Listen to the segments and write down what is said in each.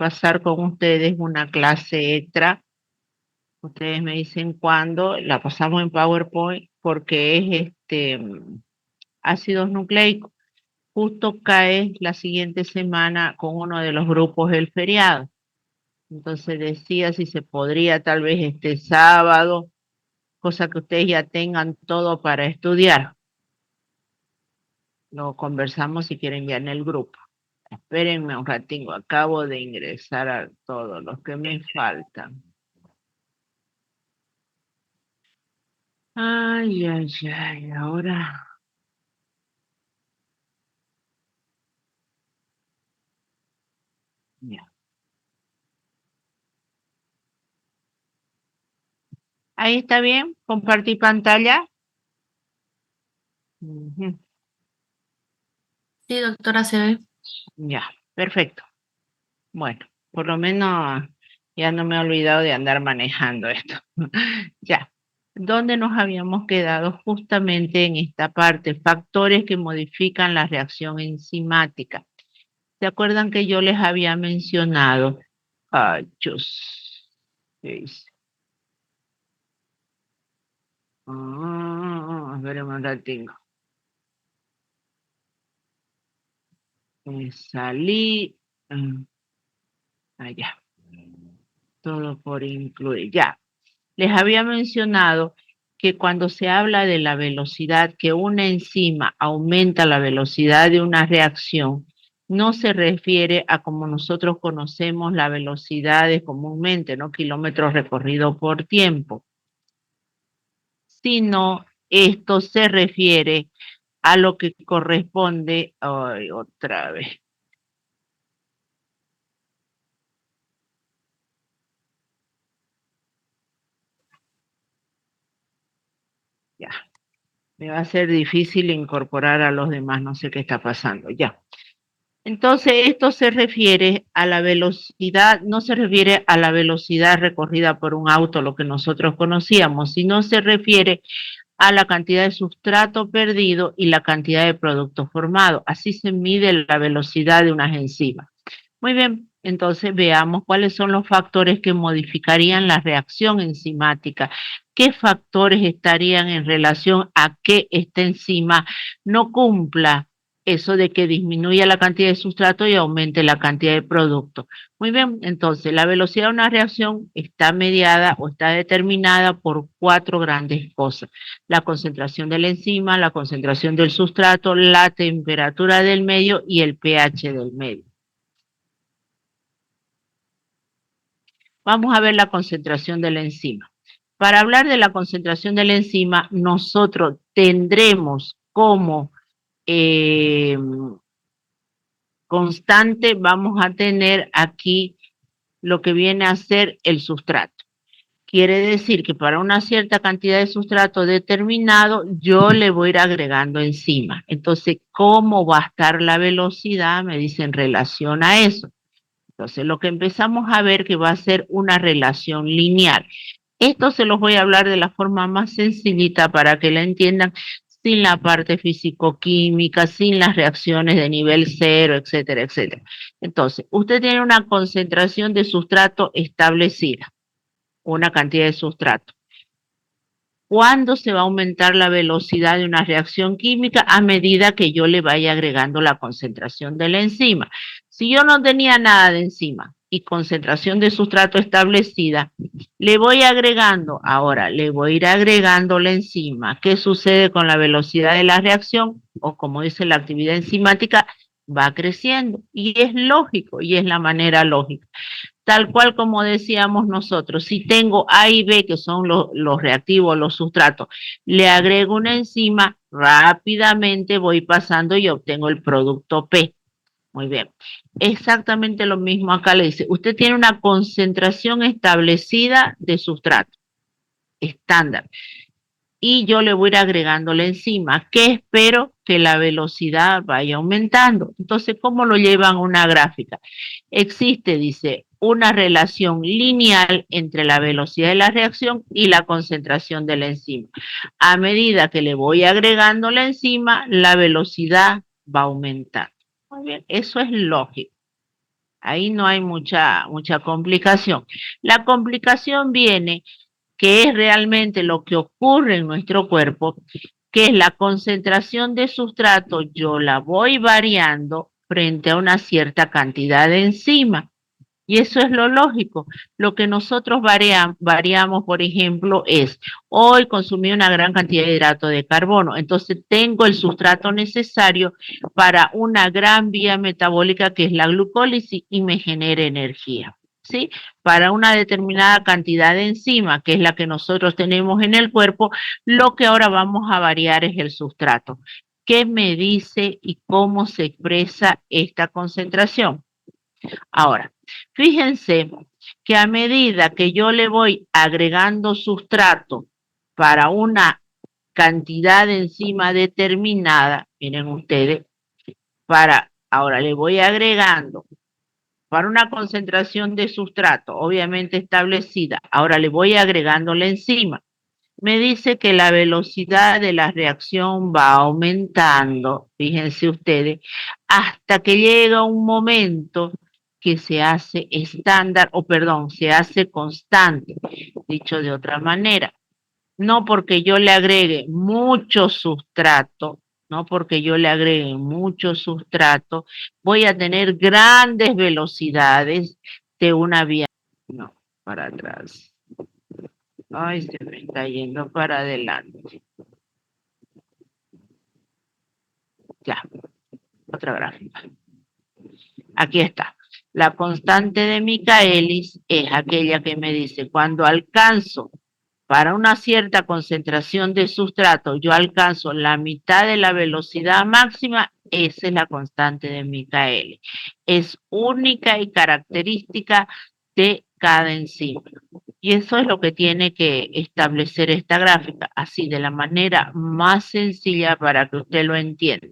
pasar con ustedes una clase extra. Ustedes me dicen cuándo, la pasamos en PowerPoint porque es ácidos nucleicos. Justo cae la siguiente semana con uno de los grupos el feriado. Entonces decía si se podría tal vez este sábado, cosa que ustedes ya tengan todo para estudiar. Lo conversamos si quieren ya en el grupo. Espérenme un ratito, acabo de ingresar a todos los que me faltan. Ay, ay, ay, ahora. Ya. Ahí está bien, compartí pantalla. Ujú. Sí, doctora, se ve. Ya, perfecto. Bueno, por lo menos ya no me he olvidado de andar manejando esto. Ya, ¿dónde nos habíamos quedado? Justamente en esta parte, factores que modifican la reacción enzimática. ¿Se acuerdan que yo les había mencionado? Ay, ¿qué hice? Espérenme un ratito. Salí. Allá. Todo por incluir. Ya. Les había mencionado que cuando se habla de la velocidad, que una enzima aumenta la velocidad de una reacción, no se refiere a como nosotros conocemos la velocidad de comúnmente, ¿no? Kilómetros recorridos por tiempo, sino esto se refiere a lo que corresponde, ay, otra vez, ya, me va a ser difícil incorporar a los demás, no sé qué está pasando, ya. Entonces, esto se refiere a la velocidad, no se refiere a la velocidad recorrida por un auto, lo que nosotros conocíamos, sino se refiere a la cantidad de sustrato perdido y la cantidad de producto formado. Así se mide la velocidad de unas enzimas. Muy bien, entonces veamos cuáles son los factores que modificarían la reacción enzimática. ¿Qué factores estarían en relación a que esta enzima no cumpla eso de que disminuya la cantidad de sustrato y aumente la cantidad de producto? Muy bien, entonces la velocidad de una reacción está mediada o está determinada por cuatro grandes cosas: la concentración de la enzima, la concentración del sustrato, la temperatura del medio y el pH del medio. Vamos a ver la concentración de la enzima. Para hablar de la concentración de la enzima, nosotros tendremos como eh, constante, vamos a tener aquí lo que viene a ser el sustrato. Quiere decir que para una cierta cantidad de sustrato determinado, yo le voy a ir agregando enzima. Entonces, ¿cómo va a estar la velocidad? Me dice en relación a eso. Entonces, lo que empezamos a ver que va a ser una relación lineal. Esto se los voy a hablar de la forma más sencillita para que la entiendan, sin la parte físico-química, sin las reacciones de nivel cero, etcétera, etcétera. Entonces, usted tiene una concentración de sustrato establecida, una cantidad de sustrato. ¿Cuándo se va a aumentar la velocidad de una reacción química? A medida que yo le vaya agregando la concentración de la enzima. Si yo no tenía nada de enzima y concentración de sustrato establecida, le voy agregando, ahora le voy a ir agregando la enzima. ¿Qué sucede con la velocidad de la reacción? O como dice la actividad enzimática, va creciendo. Y es lógico, y es la manera lógica. Tal cual como decíamos nosotros, si tengo A y B, que son los reactivos, los sustratos, le agrego una enzima, rápidamente voy pasando y obtengo el producto P. Muy bien. Exactamente lo mismo acá le dice. Usted tiene una concentración establecida de sustrato, estándar, y yo le voy a ir agregando la enzima, que espero que la velocidad vaya aumentando. Entonces, ¿cómo lo llevan a una gráfica? Existe, dice, una relación lineal entre la velocidad de la reacción y la concentración de la enzima. A medida que le voy agregando la enzima, la velocidad va a aumentar. Muy bien, eso es lógico. Ahí no hay mucha complicación. La complicación viene que es realmente lo que ocurre en nuestro cuerpo, que es la concentración de sustrato, yo la voy variando frente a una cierta cantidad de enzima. Y eso es lo lógico. Lo que nosotros variamos, por ejemplo, es, hoy consumí una gran cantidad de hidrato de carbono, entonces tengo el sustrato necesario para una gran vía metabólica que es la glucólisis y me genera energía. ¿Sí? Para una determinada cantidad de enzima, que es la que nosotros tenemos en el cuerpo, lo que ahora vamos a variar es el sustrato. ¿Qué me dice y cómo se expresa esta concentración? Ahora, fíjense que a medida que yo le voy agregando sustrato para una cantidad de enzima determinada, miren ustedes, ahora le voy agregando para una concentración de sustrato, obviamente establecida, ahora le voy agregando la enzima. Me dice que la velocidad de la reacción va aumentando, fíjense ustedes, hasta que llega un momento que se hace estándar, o perdón, se hace constante, dicho de otra manera. No porque yo le agregue mucho sustrato, no porque yo le agregue mucho sustrato, voy a tener grandes velocidades de una vía. No, para atrás. Ay, se me está yendo para adelante. Ya, otra gráfica. Aquí está. La constante de Michaelis es aquella que me dice, cuando alcanzo para una cierta concentración de sustrato, yo alcanzo la mitad de la velocidad máxima, esa es la constante de Michaelis. Es única y característica de cada enzima. Y eso es lo que tiene que establecer esta gráfica, así de la manera más sencilla para que usted lo entienda.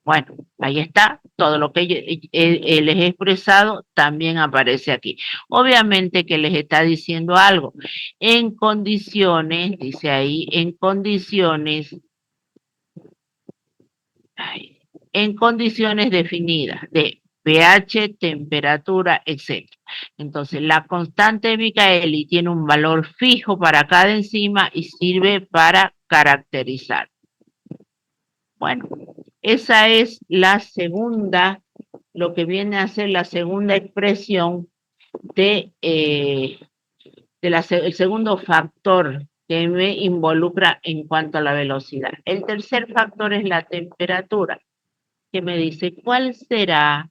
Bueno, ahí está, todo lo que les he expresado también aparece aquí. Obviamente que les está diciendo algo. En condiciones, dice ahí, en condiciones definidas de pH, temperatura, etc. Entonces, la constante de Michaelis tiene un valor fijo para cada enzima y sirve para caracterizar. Bueno, esa es la segunda, lo que viene a ser la segunda expresión el segundo factor que me involucra en cuanto a la velocidad. El tercer factor es la temperatura, que me dice cuál será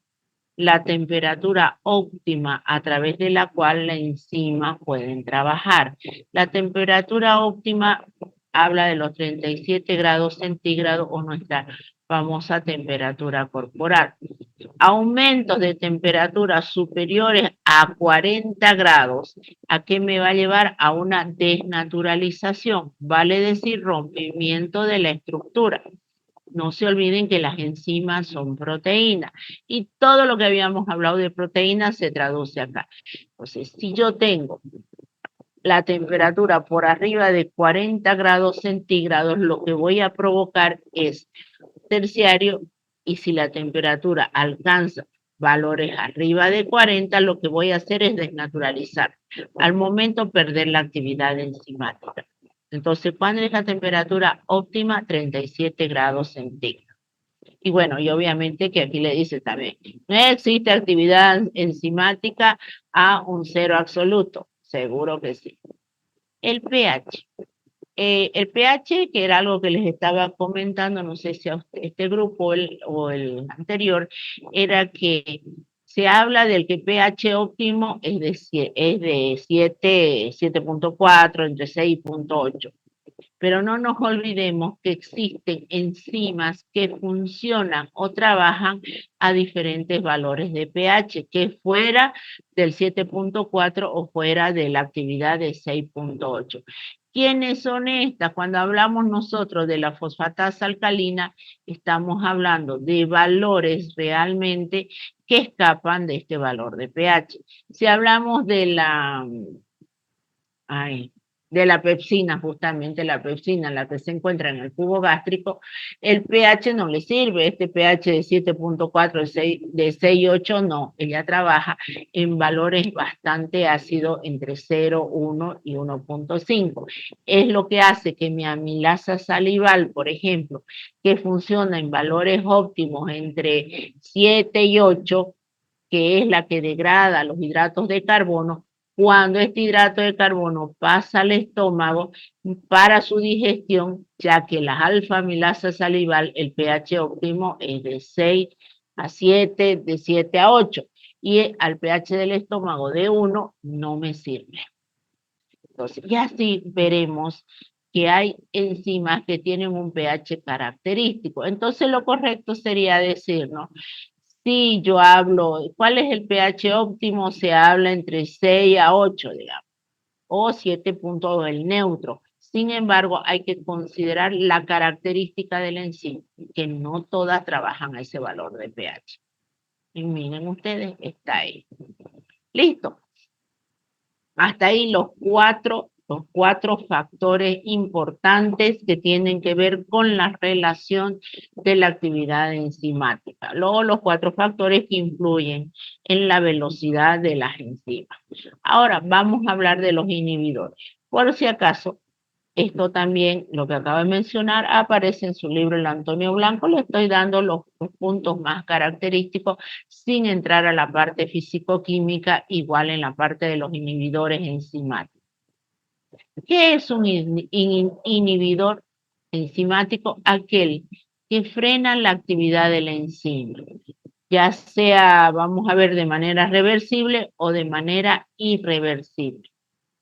la temperatura óptima a través de la cual la enzima pueden trabajar. La temperatura óptima habla de los 37 grados centígrados o nuestra famosa temperatura corporal. Aumentos de temperaturas superiores a 40 grados, ¿a qué me va a llevar? A una desnaturalización, vale decir rompimiento de la estructura. No se olviden que las enzimas son proteínas y todo lo que habíamos hablado de proteínas se traduce acá. Entonces, si yo tengo la temperatura por arriba de 40 grados centígrados, lo que voy a provocar es terciario, y si la temperatura alcanza valores arriba de 40, lo que voy a hacer es desnaturalizar. Al momento perder la actividad enzimática. Entonces, ¿cuál es la temperatura óptima? 37 grados centígrados. Y bueno, y obviamente que aquí le dice también, no existe actividad enzimática a un cero absoluto. Seguro que sí. El pH. El pH, que era algo que les estaba comentando, no sé si a este grupo o el anterior, era que se habla del que pH óptimo es de 7.4, entre 6.8. Pero no nos olvidemos que existen enzimas que funcionan o trabajan a diferentes valores de pH, que fuera del 7.4 o fuera de la actividad de 6.8. ¿Quiénes son estas? Cuando hablamos nosotros de la fosfatasa alcalina, estamos hablando de valores realmente que escapan de este valor de pH. Si hablamos de la... Ay, de la pepsina, justamente la pepsina, la que se encuentra en el cubo gástrico, el pH no le sirve, este pH de 7.4, de 6,8 no, ella trabaja en valores bastante ácidos entre 0, 1 y 1.5. Es lo que hace que mi amilasa salival, por ejemplo, que funciona en valores óptimos entre 7 y 8, que es la que degrada los hidratos de carbono, cuando este hidrato de carbono pasa al estómago para su digestión, ya que la alfa-amilasa salival, el pH óptimo es de 6 a 7, de 7 a 8, y al pH del estómago de 1 no me sirve. Entonces, y así veremos que hay enzimas que tienen un pH característico. Entonces, lo correcto sería decir, ¿no? Si yo hablo, ¿cuál es el pH óptimo? Se habla entre 6 a 8, digamos, o 7 el neutro. Sin embargo, hay que considerar la característica del enzima, que no todas trabajan a ese valor de pH. Y miren ustedes, está ahí. Listo. Hasta ahí los cuatro factores importantes que tienen que ver con la relación de la actividad enzimática. Luego los 4 factores que influyen en la velocidad de las enzimas. Ahora vamos a hablar de los inhibidores. Por si acaso, esto también, lo que acabo de mencionar, aparece en su libro El Antonio Blanco. Le estoy dando los puntos más característicos sin entrar a la parte físico-química, igual en la parte de los inhibidores enzimáticos. ¿Qué es un inhibidor enzimático? Aquel que frena la actividad de la enzima, ya sea, vamos a ver, de manera reversible o de manera irreversible.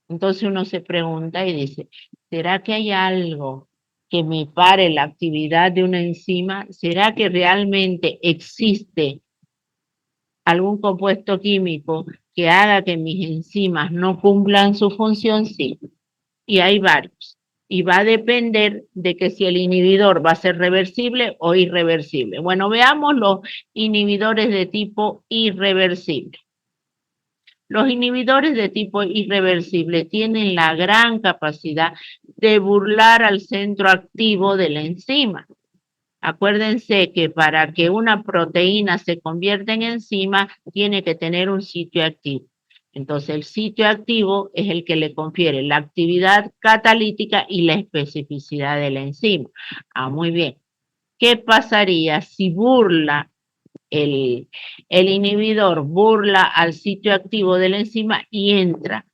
Entonces uno se pregunta y dice, ¿será que hay algo que me pare la actividad de una enzima? ¿Será que realmente existe algún compuesto químico que haga que mis enzimas no cumplan su función? Sí, y hay varios. Y va a depender de que si el inhibidor va a ser reversible o irreversible. Bueno, veamos los inhibidores de tipo irreversible. Los inhibidores de tipo irreversible tienen la gran capacidad de burlar al centro activo de la enzima. Acuérdense que para que una proteína se convierta en enzima, tiene que tener un sitio activo. Entonces, el sitio activo es el que le confiere la actividad catalítica y la especificidad de la enzima. Muy bien. ¿Qué pasaría si burla el inhibidor burla al sitio activo de la enzima y entra?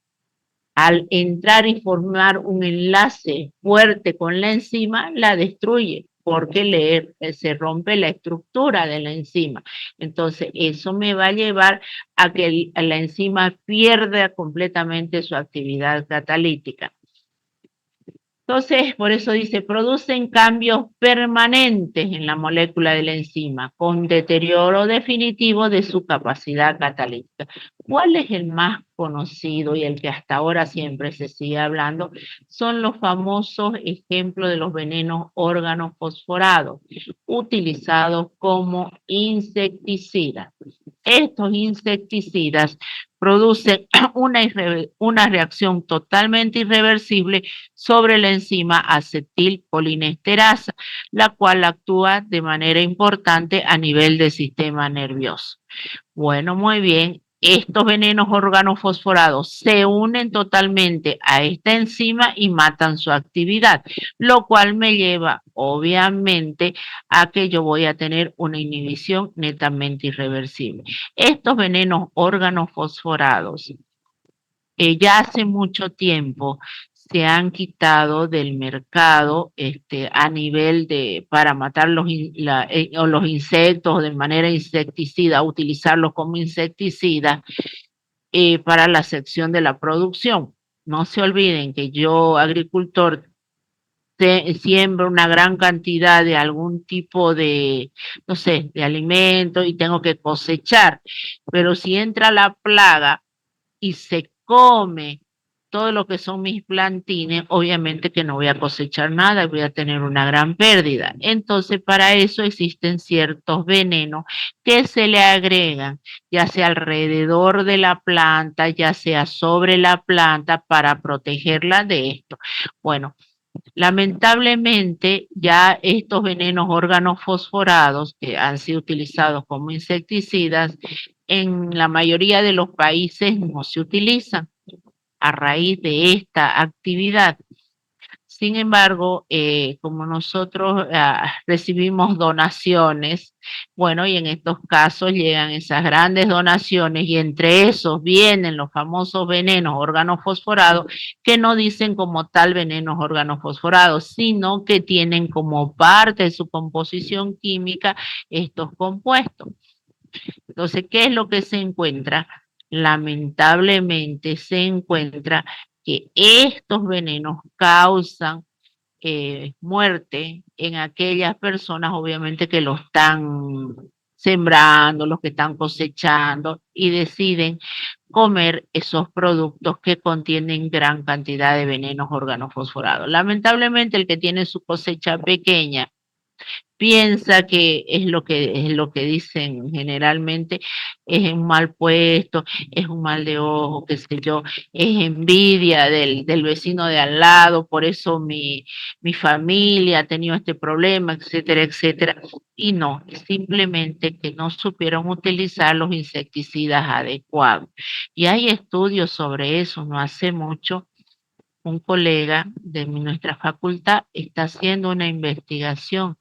Al entrar y formar un enlace fuerte con la enzima, la destruye porque se rompe la estructura de la enzima. Entonces, eso me va a llevar a que la enzima pierda completamente su actividad catalítica. Entonces, por eso dice, producen cambios permanentes en la molécula de la enzima, con deterioro definitivo de su capacidad catalítica. ¿Cuál es el más conocido y el que hasta ahora siempre se sigue hablando? Son los famosos ejemplos de los venenos órganos fosforados, utilizados como insecticidas. Estos insecticidas producen una reacción totalmente irreversible sobre la enzima acetilcolinesterasa, la cual actúa de manera importante a nivel del sistema nervioso. Bueno, muy bien. Estos venenos organofosforados se unen totalmente a esta enzima y matan su actividad, lo cual me lleva, obviamente, a que yo voy a tener una inhibición netamente irreversible. Estos venenos organofosforados ya hace mucho tiempo se han quitado del mercado a nivel de para matar o los insectos de manera insecticida, utilizarlos como insecticida para la sección de la producción. No se olviden que yo, agricultor, siembro una gran cantidad de algún tipo de, no sé, de alimento y tengo que cosechar, pero si entra la plaga y se come todo lo que son mis plantines, obviamente que no voy a cosechar nada y voy a tener una gran pérdida. Entonces, para eso existen ciertos venenos que se le agregan, ya sea alrededor de la planta, ya sea sobre la planta, para protegerla de esto. Bueno, lamentablemente, ya estos venenos organofosforados que han sido utilizados como insecticidas, en la mayoría de los países no se utilizan a raíz de esta actividad. Sin embargo, como nosotros recibimos donaciones, bueno, y en estos casos llegan esas grandes donaciones y entre esos vienen los famosos venenos organofosforados que no dicen como tal venenos organofosforados, sino que tienen como parte de su composición química estos compuestos. Entonces, ¿qué es lo que se encuentra? Lamentablemente se encuentra que estos venenos causan muerte en aquellas personas, obviamente, que lo están sembrando, los que están cosechando y deciden comer esos productos que contienen gran cantidad de venenos organofosforados. Lamentablemente, el que tiene su cosecha pequeña piensa que es lo que dicen generalmente, es un mal puesto, es un mal de ojo, qué sé yo, es envidia del vecino de al lado, por eso mi familia ha tenido este problema, etcétera, etcétera. Y no, es simplemente que no supieron utilizar los insecticidas adecuados. Y hay estudios sobre eso, no hace mucho. Un colega de nuestra facultad está haciendo una investigación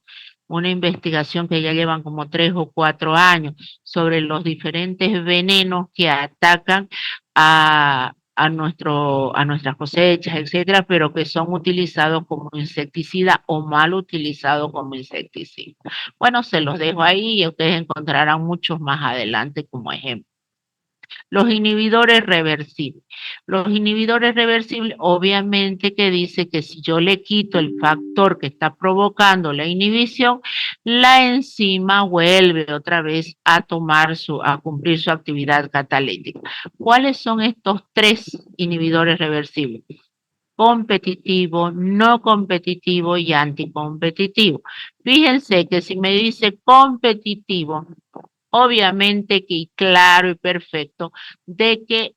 que ya llevan como 3 o 4 años sobre los diferentes venenos que atacan a nuestras cosechas, etcétera, pero que son utilizados como insecticida o mal utilizados como insecticida. Bueno, se los dejo ahí y ustedes encontrarán muchos más adelante como ejemplo. Los inhibidores reversibles. Los inhibidores reversibles, obviamente que dice que si yo le quito el factor que está provocando la inhibición, la enzima vuelve otra vez a cumplir su actividad catalítica. ¿Cuáles son estos 3 inhibidores reversibles? Competitivo, no competitivo y anticompetitivo. Fíjense que si me dice competitivo, obviamente que claro y perfecto de que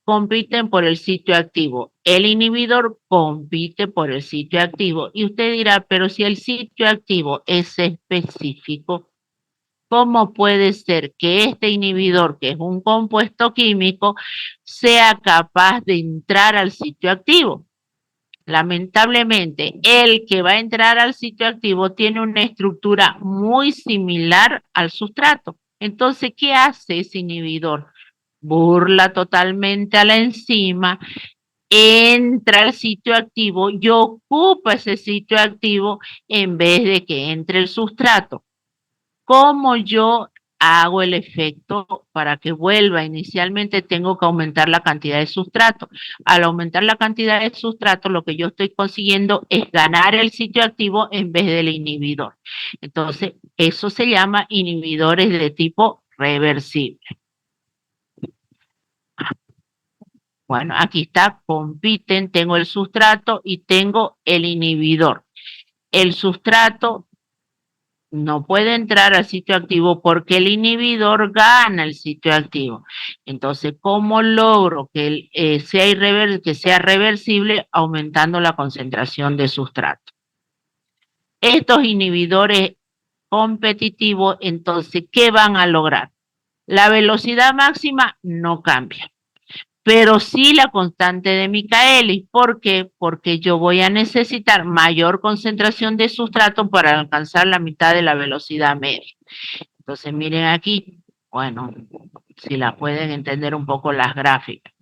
compiten por el sitio activo. El inhibidor compite por el sitio activo y usted dirá, pero si el sitio activo es específico, ¿cómo puede ser que este inhibidor, que es un compuesto químico, sea capaz de entrar al sitio activo? Lamentablemente, el que va a entrar al sitio activo tiene una estructura muy similar al sustrato. Entonces, ¿qué hace ese inhibidor? Burla totalmente a la enzima, entra al sitio activo y ocupa ese sitio activo en vez de que entre el sustrato. ¿Cómo yo hago el efecto para que vuelva? Inicialmente tengo que aumentar la cantidad de sustrato. Al aumentar la cantidad de sustrato, lo que yo estoy consiguiendo es ganar el sitio activo en vez del inhibidor. Entonces, eso se llama inhibidores de tipo reversible. Bueno, aquí está, compiten, tengo el sustrato y tengo el inhibidor. El sustrato no puede entrar al sitio activo porque el inhibidor gana el sitio activo. Entonces, ¿cómo logro que que sea reversible aumentando la concentración de sustrato? Estos inhibidores competitivos, entonces, ¿qué van a lograr? La velocidad máxima no cambia, pero sí la constante de Michaelis. ¿Por qué? Porque yo voy a necesitar mayor concentración de sustrato para alcanzar la mitad de la velocidad media. Entonces, miren aquí, bueno, si la pueden entender un poco las gráficas.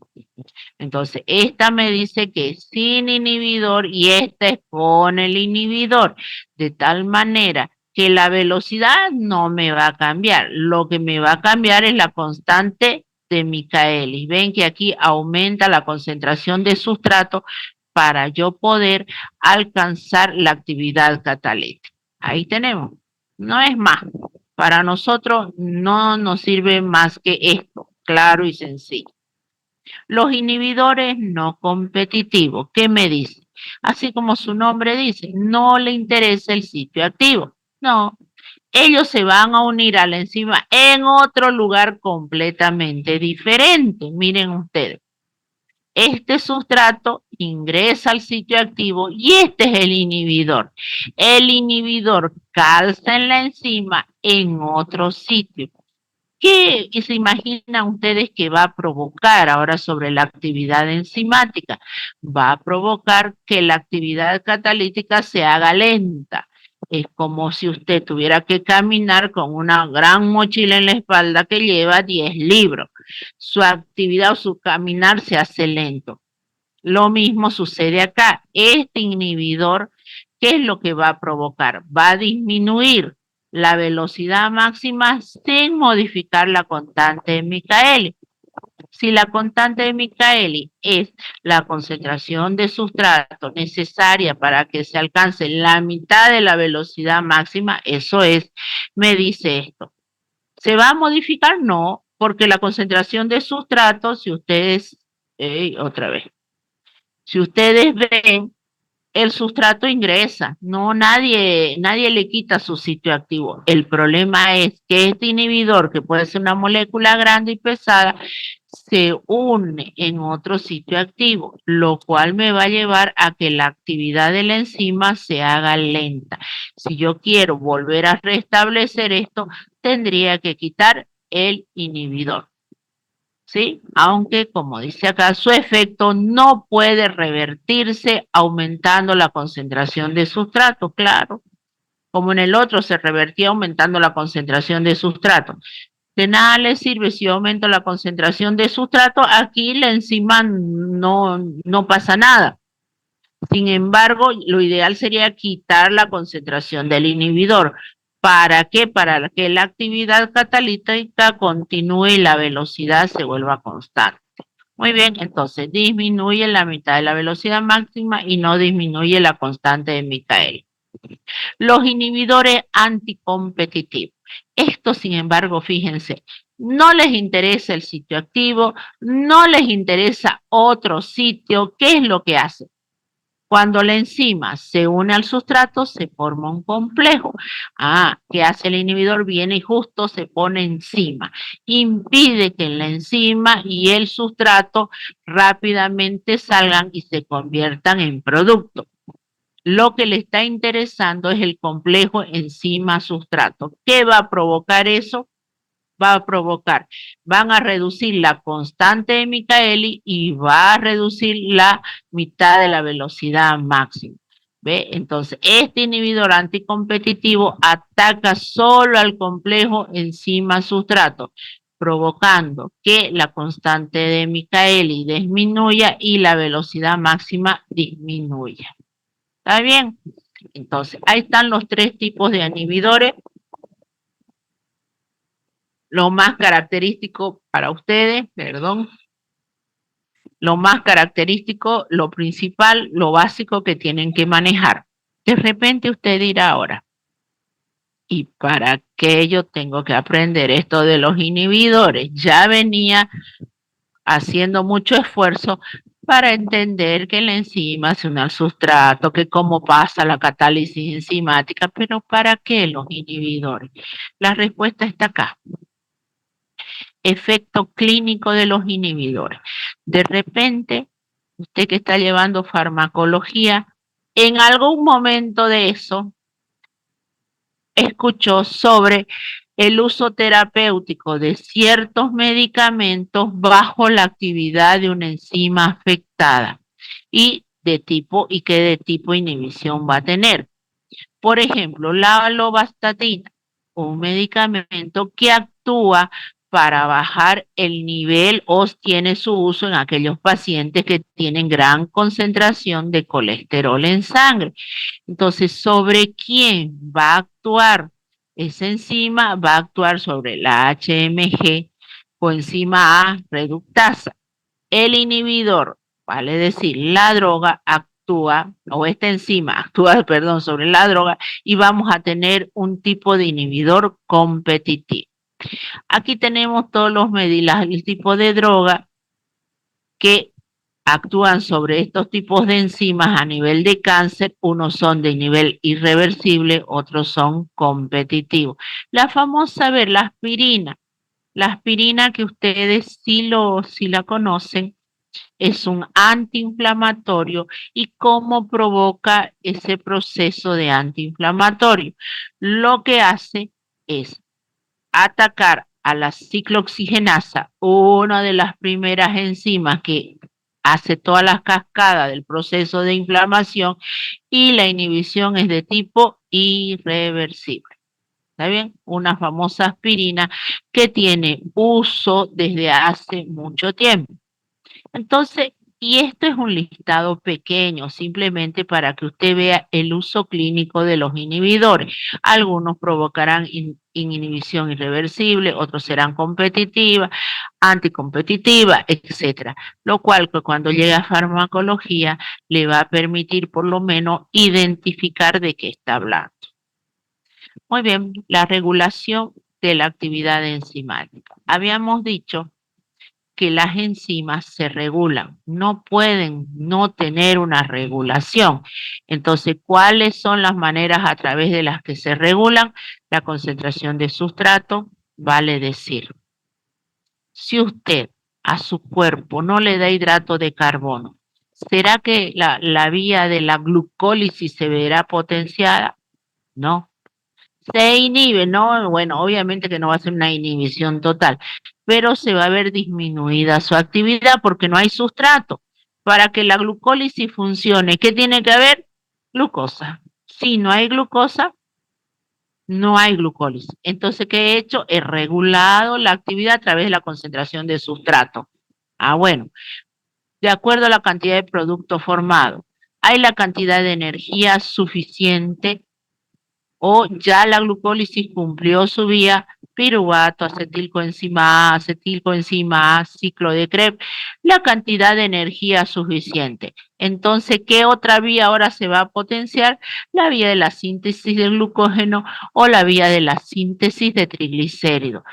Entonces, esta me dice que es sin inhibidor y esta es con el inhibidor, de tal manera que la velocidad no me va a cambiar. Lo que me va a cambiar es la constante de Michaelis. Ven que aquí aumenta la concentración de sustrato para yo poder alcanzar la actividad catalítica. Ahí tenemos. No es más. Para nosotros no nos sirve más que esto, claro y sencillo. Los inhibidores no competitivos, ¿qué me dice? Así como su nombre dice, no le interesa el sitio activo. No, ellos se van a unir a la enzima en otro lugar completamente diferente. Miren ustedes, este sustrato ingresa al sitio activo y este es el inhibidor. El inhibidor calza en la enzima en otro sitio. ¿Qué se imaginan ustedes que va a provocar ahora sobre la actividad enzimática? Va a provocar que la actividad catalítica se haga lenta. Es como si usted tuviera que caminar con una gran mochila en la espalda que lleva 10 libros. Su actividad o su caminar se hace lento. Lo mismo sucede acá. Este inhibidor, ¿qué es lo que va a provocar? Va a disminuir la velocidad máxima sin modificar la constante de Michaelis. Si la constante de Michaelis es la concentración de sustrato necesaria para que se alcance la mitad de la velocidad máxima, eso es, me dice esto. ¿Se va a modificar? No, porque la concentración de sustrato, si ustedes, otra vez, si ustedes ven, el sustrato ingresa, no nadie le quita su sitio activo. El problema es que este inhibidor, que puede ser una molécula grande y pesada, se une en otro sitio activo, lo cual me va a llevar a que la actividad de la enzima se haga lenta. Si yo quiero volver a restablecer esto, tendría que quitar el inhibidor. ¿Sí? Aunque, como dice acá, su efecto no puede revertirse aumentando la concentración de sustrato, claro, como en el otro se revertía aumentando la concentración de sustrato. De nada le sirve si yo aumento la concentración de sustrato, aquí la enzima no pasa nada. Sin embargo, lo ideal sería quitar la concentración del inhibidor. ¿Para qué? Para que la actividad catalítica continúe y la velocidad se vuelva constante. Muy bien, entonces disminuye la mitad de la velocidad máxima y no disminuye la constante de Michaelis. Los inhibidores anticompetitivos. Estos, sin embargo, fíjense, no les interesa el sitio activo, no les interesa otro sitio. ¿Qué es lo que hace? Cuando la enzima se une al sustrato, se forma un complejo. ¿Qué hace el inhibidor? Viene y justo se pone encima. Impide que la enzima y el sustrato rápidamente salgan y se conviertan en producto. Lo que le está interesando es el complejo enzima-sustrato. ¿Qué va a provocar eso? Va a provocar, van a reducir la constante de Michaelis y va a reducir la mitad de la velocidad máxima. ¿Ve? Entonces, este inhibidor anticompetitivo ataca solo al complejo enzima-sustrato, provocando que la constante de Michaelis disminuya y la velocidad máxima disminuya. ¿Está bien? Entonces, ahí están los tres tipos de inhibidores. Lo más característico para ustedes, perdón, lo más característico, lo principal, lo básico que tienen que manejar. De repente usted dirá ahora, ¿y para qué yo tengo que aprender esto de los inhibidores? Ya venía haciendo mucho esfuerzo para entender que la enzima se une al sustrato, que cómo pasa la catálisis enzimática, pero ¿para qué los inhibidores? La respuesta está acá. Efecto clínico de los inhibidores. De repente, usted que está llevando farmacología, en algún momento de eso, escuchó sobre el uso terapéutico de ciertos medicamentos bajo la actividad de una enzima afectada y qué de tipo inhibición va a tener. Por ejemplo, la lovastatina, un medicamento que actúa para bajar el nivel o tiene su uso en aquellos pacientes que tienen gran concentración de colesterol en sangre. Entonces, ¿sobre quién va a actuar esa enzima? Va a actuar sobre la HMG, coenzima A reductasa. El inhibidor, vale decir, la droga actúa, o esta enzima actúa, perdón, sobre la droga y vamos a tener un tipo de inhibidor competitivo. Aquí tenemos todos los medidas, el tipo de droga que actúan sobre estos tipos de enzimas a nivel de cáncer, unos son de nivel irreversible, otros son competitivos. La famosa, a ver, la aspirina que ustedes sí la conocen, es un antiinflamatorio y cómo provoca ese proceso de antiinflamatorio. Lo que hace es atacar a la ciclooxigenasa, una de las primeras enzimas que hace todas las cascadas del proceso de inflamación, y la inhibición es de tipo irreversible. ¿Está bien? Una famosa aspirina que tiene uso desde hace mucho tiempo. Entonces, y esto es un listado pequeño, simplemente para que usted vea el uso clínico de los inhibidores. Algunos provocarán inhibición irreversible, otros serán competitivas, anticompetitivas, etcétera. Lo cual, que cuando llegue a farmacología, le va a permitir por lo menos identificar de qué está hablando. Muy bien, la regulación de la actividad enzimática. Habíamos dicho que las enzimas se regulan, no pueden no tener una regulación. Entonces, ¿cuáles son las maneras a través de las que se regulan? La concentración de sustrato, vale decir, si usted a su cuerpo no le da hidrato de carbono, ¿será que la vía de la glucólisis se verá potenciada? No. Se inhibe, ¿no? Bueno, obviamente que no va a ser una inhibición total, pero se va a ver disminuida su actividad porque no hay sustrato. Para que la glucólisis funcione, ¿qué tiene que haber? Glucosa. Si no hay glucosa, no hay glucólisis. Entonces, ¿qué he hecho? He regulado la actividad a través de la concentración de sustrato. Ah, bueno, de acuerdo a la cantidad de producto formado, hay la cantidad de energía suficiente o ya la glucólisis cumplió su vía, piruvato, acetilcoenzima A, ciclo de Krebs, la cantidad de energía suficiente. Entonces, ¿qué otra vía ahora se va a potenciar? La vía de la síntesis del glucógeno o la vía de la síntesis de triglicéridos.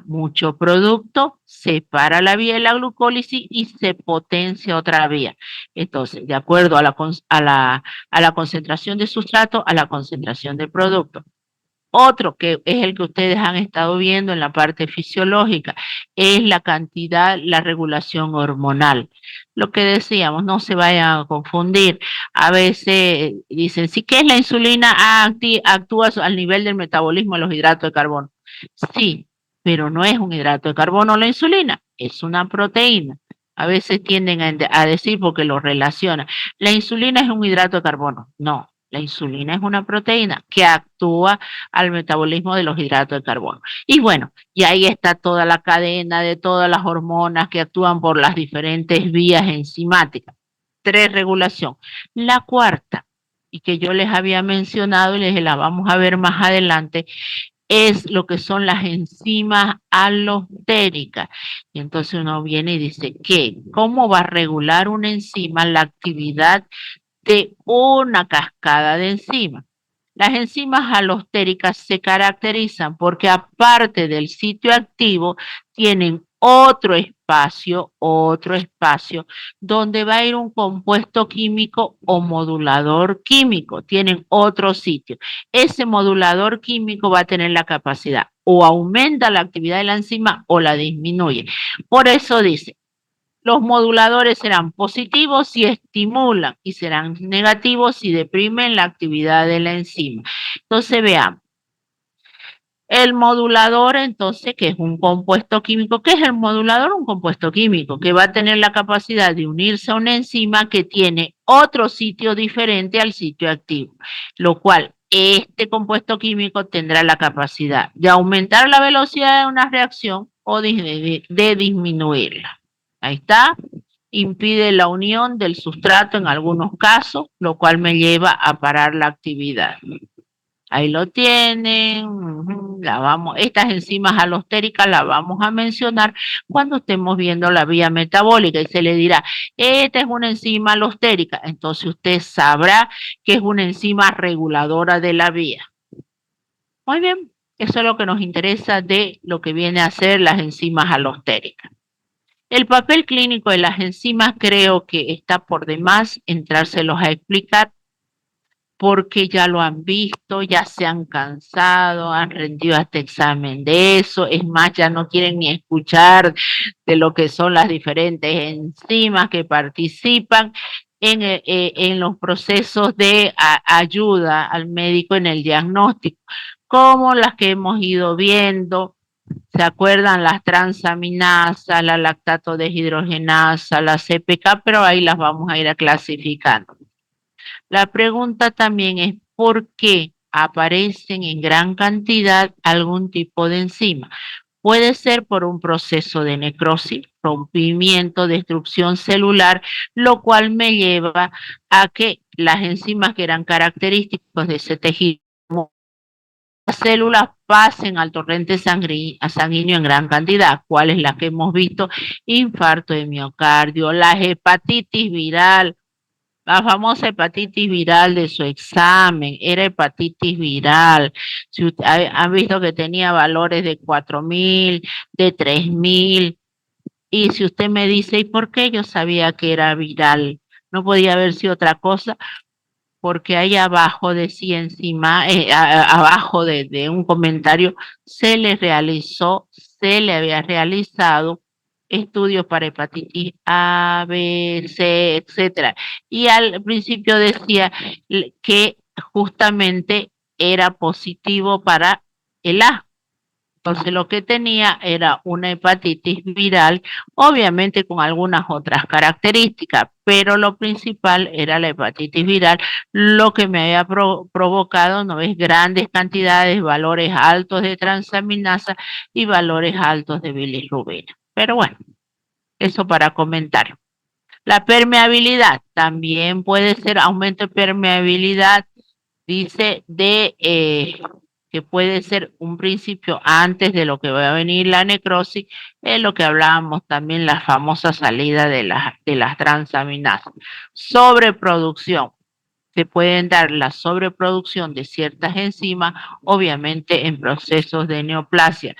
Mucho producto separa la vía de la glucólisis y se potencia otra vía. Entonces, de acuerdo a la concentración de sustrato, a la concentración de producto. Otro que es el que ustedes han estado viendo en la parte fisiológica es la cantidad, la regulación hormonal. Lo que decíamos, no se vayan a confundir. A veces dicen, sí, ¿qué es la insulina? Actúa al nivel del metabolismo de los hidratos de carbono. Sí, pero no es un hidrato de carbono la insulina, es una proteína. A veces tienden a decir porque lo relacionan. La insulina es un hidrato de carbono. No, la insulina es una proteína que actúa al metabolismo de los hidratos de carbono. Y bueno, y ahí está toda la cadena de todas las hormonas que actúan por las diferentes vías enzimáticas. 3, regulación. La cuarta, y que yo les había mencionado y les la vamos a ver más adelante, es lo que son las enzimas alostéricas. Y entonces uno viene y dice, ¿qué? ¿Cómo va a regular una enzima la actividad de una cascada de enzimas? Las enzimas alostéricas se caracterizan porque aparte del sitio activo, tienen otro espacio donde va a ir un compuesto químico o modulador químico. Tienen otro sitio. Ese modulador químico va a tener la capacidad o aumenta la actividad de la enzima o la disminuye. Por eso dice, los moduladores serán positivos si estimulan y serán negativos si deprimen la actividad de la enzima. Entonces veamos. El modulador, entonces, que es un compuesto químico. ¿Qué es el modulador? Un compuesto químico que va a tener la capacidad de unirse a una enzima que tiene otro sitio diferente al sitio activo, lo cual este compuesto químico tendrá la capacidad de aumentar la velocidad de una reacción o de disminuirla. Ahí está. Impide la unión del sustrato en algunos casos, lo cual me lleva a parar la actividad. Ahí lo tienen, estas enzimas alostéricas las vamos a mencionar cuando estemos viendo la vía metabólica y se le dirá, esta es una enzima alostérica, entonces usted sabrá que es una enzima reguladora de la vía. Muy bien, eso es lo que nos interesa de lo que viene a ser las enzimas alostéricas. El papel clínico de las enzimas creo que está por demás entrárselos a explicar porque ya lo han visto, ya se han cansado, han rendido hasta examen de eso, es más, ya no quieren ni escuchar de lo que son las diferentes enzimas que participan en los procesos de ayuda al médico en el diagnóstico, como las que hemos ido viendo. ¿Se acuerdan? Las transaminasas, la lactato deshidrogenasa, la CPK, pero ahí las vamos a ir a clasificando. La pregunta también es ¿por qué aparecen en gran cantidad algún tipo de enzima? Puede ser por un proceso de necrosis, rompimiento, destrucción celular, lo cual me lleva a que las enzimas que eran característicos de ese tejido, las células pasen al torrente sanguíneo en gran cantidad. ¿Cuál es la que hemos visto? Infarto de miocardio, la hepatitis viral, la famosa hepatitis viral de su examen, era hepatitis viral. Si usted, han visto que tenía valores de 4.000, de 3.000. Y si usted me dice, ¿y por qué yo sabía que era viral? No podía haber sido otra cosa, porque ahí abajo decía encima, abajo de un comentario, se le había realizado estudios para hepatitis A, B, C, etcétera. Y al principio decía que justamente era positivo para el A. Entonces lo que tenía era una hepatitis viral, obviamente con algunas otras características, pero lo principal era la hepatitis viral, lo que me había provocado, ¿no es? Grandes cantidades, valores altos de transaminasa y valores altos de bilirrubina. Pero bueno, eso para comentar. La permeabilidad también puede ser aumento de permeabilidad, dice que puede ser un principio antes de lo que va a venir la necrosis, es lo que hablábamos también, la famosa salida de las transaminasas. Sobreproducción. Se pueden dar la sobreproducción de ciertas enzimas, obviamente en procesos de neoplasia.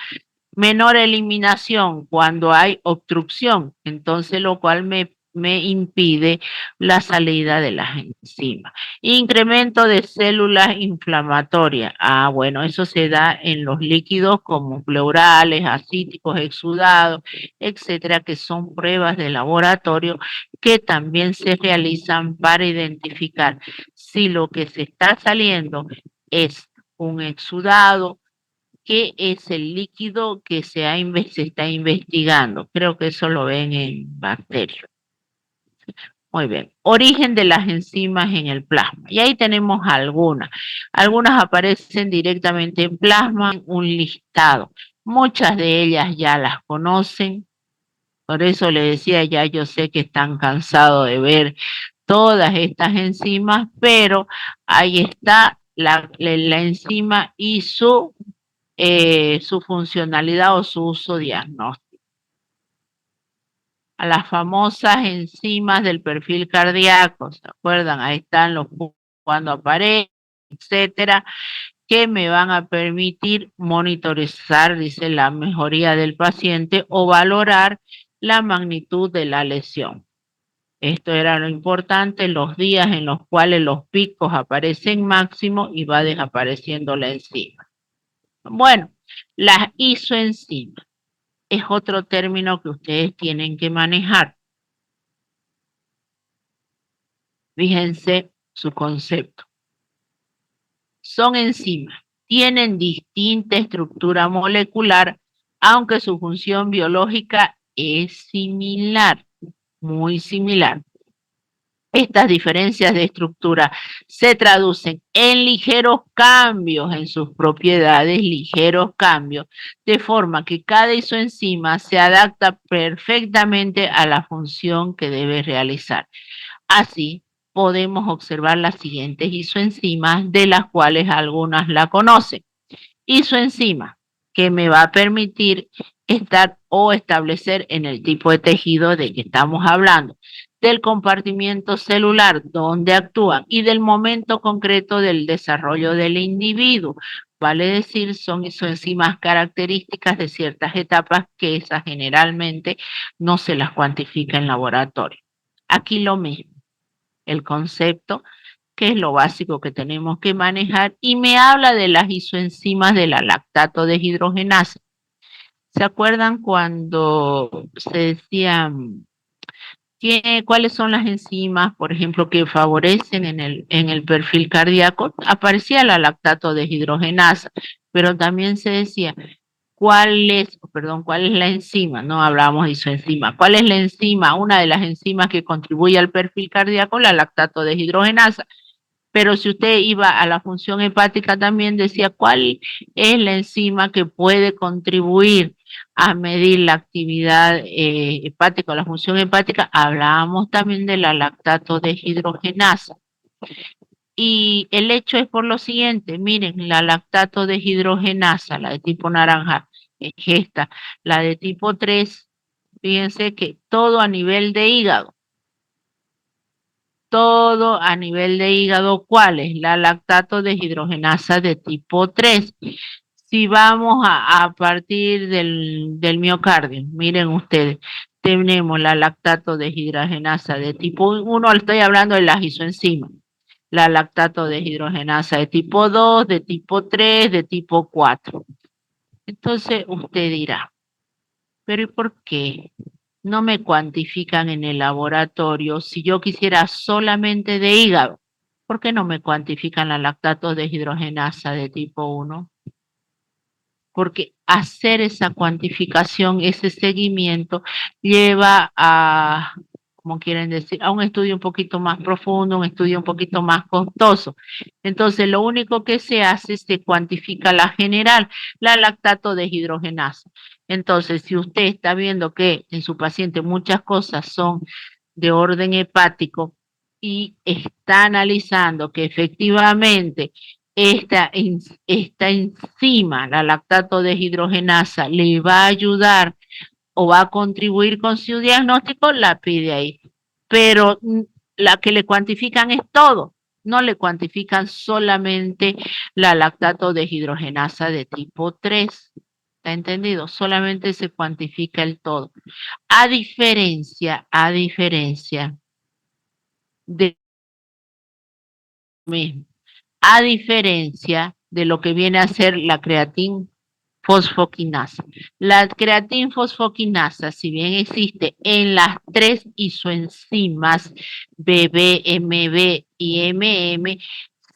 Menor eliminación cuando hay obstrucción, entonces lo cual me impide la salida de las enzimas. Incremento de células inflamatorias. Bueno, eso se da en los líquidos como pleurales, acíticos, exudados, etcétera, que son pruebas de laboratorio que también se realizan para identificar si lo que se está saliendo es un exudado, qué es el líquido que se está investigando. Creo que eso lo ven en bacterias. Muy bien. Origen de las enzimas en el plasma. Y ahí tenemos algunas. Algunas aparecen directamente en plasma, un listado. Muchas de ellas ya las conocen. Por eso le decía, ya yo sé que están cansados de ver todas estas enzimas, pero ahí está la enzima y su funcionalidad o su uso diagnóstico. A las famosas enzimas del perfil cardíaco, ¿se acuerdan? Ahí están los cuando aparecen, etcétera, que me van a permitir monitorizar, dice, la mejoría del paciente o valorar la magnitud de la lesión. Esto era lo importante, los días en los cuales los picos aparecen máximo y va desapareciendo la enzima. Bueno, las isoenzimas es otro término que ustedes tienen que manejar. Fíjense su concepto. Son enzimas, tienen distinta estructura molecular, aunque su función biológica es similar, muy similar. Estas diferencias de estructura se traducen en ligeros cambios en sus propiedades, ligeros cambios, de forma que cada isoenzima se adapta perfectamente a la función que debe realizar. Así, podemos observar las siguientes isoenzimas, de las cuales algunas la conocen. Isoenzima, que me va a permitir estar o establecer en el tipo de tejido de que estamos hablando, del compartimiento celular donde actúan y del momento concreto del desarrollo del individuo. vale decir, son isoenzimas características de ciertas etapas que esas generalmente no se las cuantifica en laboratorio. Aquí lo mismo, el concepto, que es lo básico que tenemos que manejar, y me habla de las isoenzimas de la lactato deshidrogenasa. ¿Se acuerdan cuando se decían cuáles son las enzimas, por ejemplo, que favorecen en el perfil cardíaco? Aparecía la lactato deshidrogenasa, pero también se decía cuál es la enzima, no hablábamos de isoenzima, cuál es la enzima, una de las enzimas que contribuye al perfil cardíaco, la lactato deshidrogenasa. Pero si usted iba a la función hepática también decía cuál es la enzima que puede contribuir a medir la actividad hepática o la función hepática. Hablábamos también de la lactato deshidrogenasa. Y el hecho es por lo siguiente, miren, la lactato deshidrogenasa, la de tipo naranja, es esta, la de tipo 3, fíjense que todo a nivel de hígado. Todo a nivel de hígado, ¿cuál es? La lactato deshidrogenasa de tipo 3. Si vamos a partir del miocardio, miren ustedes, tenemos la lactato deshidrogenasa de tipo 1, estoy hablando de las isoenzimas, la lactato deshidrogenasa de tipo 2, de tipo 3, de tipo 4. Entonces usted dirá, ¿pero y por qué no me cuantifican en el laboratorio si yo quisiera solamente de hígado? ¿Por qué no me cuantifican la lactato deshidrogenasa de tipo 1? Porque hacer esa cuantificación, ese seguimiento, lleva a, como quieren decir, a un estudio un poquito más profundo, un estudio un poquito más costoso. Entonces, lo único que se hace es se cuantifica la general, la lactato deshidrogenasa. Entonces, si usted está viendo que en su paciente muchas cosas son de orden hepático y está analizando que efectivamente esta enzima, la lactato deshidrogenasa, le va a ayudar o va a contribuir con su diagnóstico, la pide ahí. Pero la que le cuantifican es todo, no le cuantifican solamente la lactato deshidrogenasa de tipo 3. ¿Está entendido? Solamente se cuantifica el todo. A diferencia de mismo. A diferencia de lo que viene a ser la creatina fosfoquinasa. La creatina fosfoquinasa, si bien existe en las tres isoenzimas BB, MB y MM,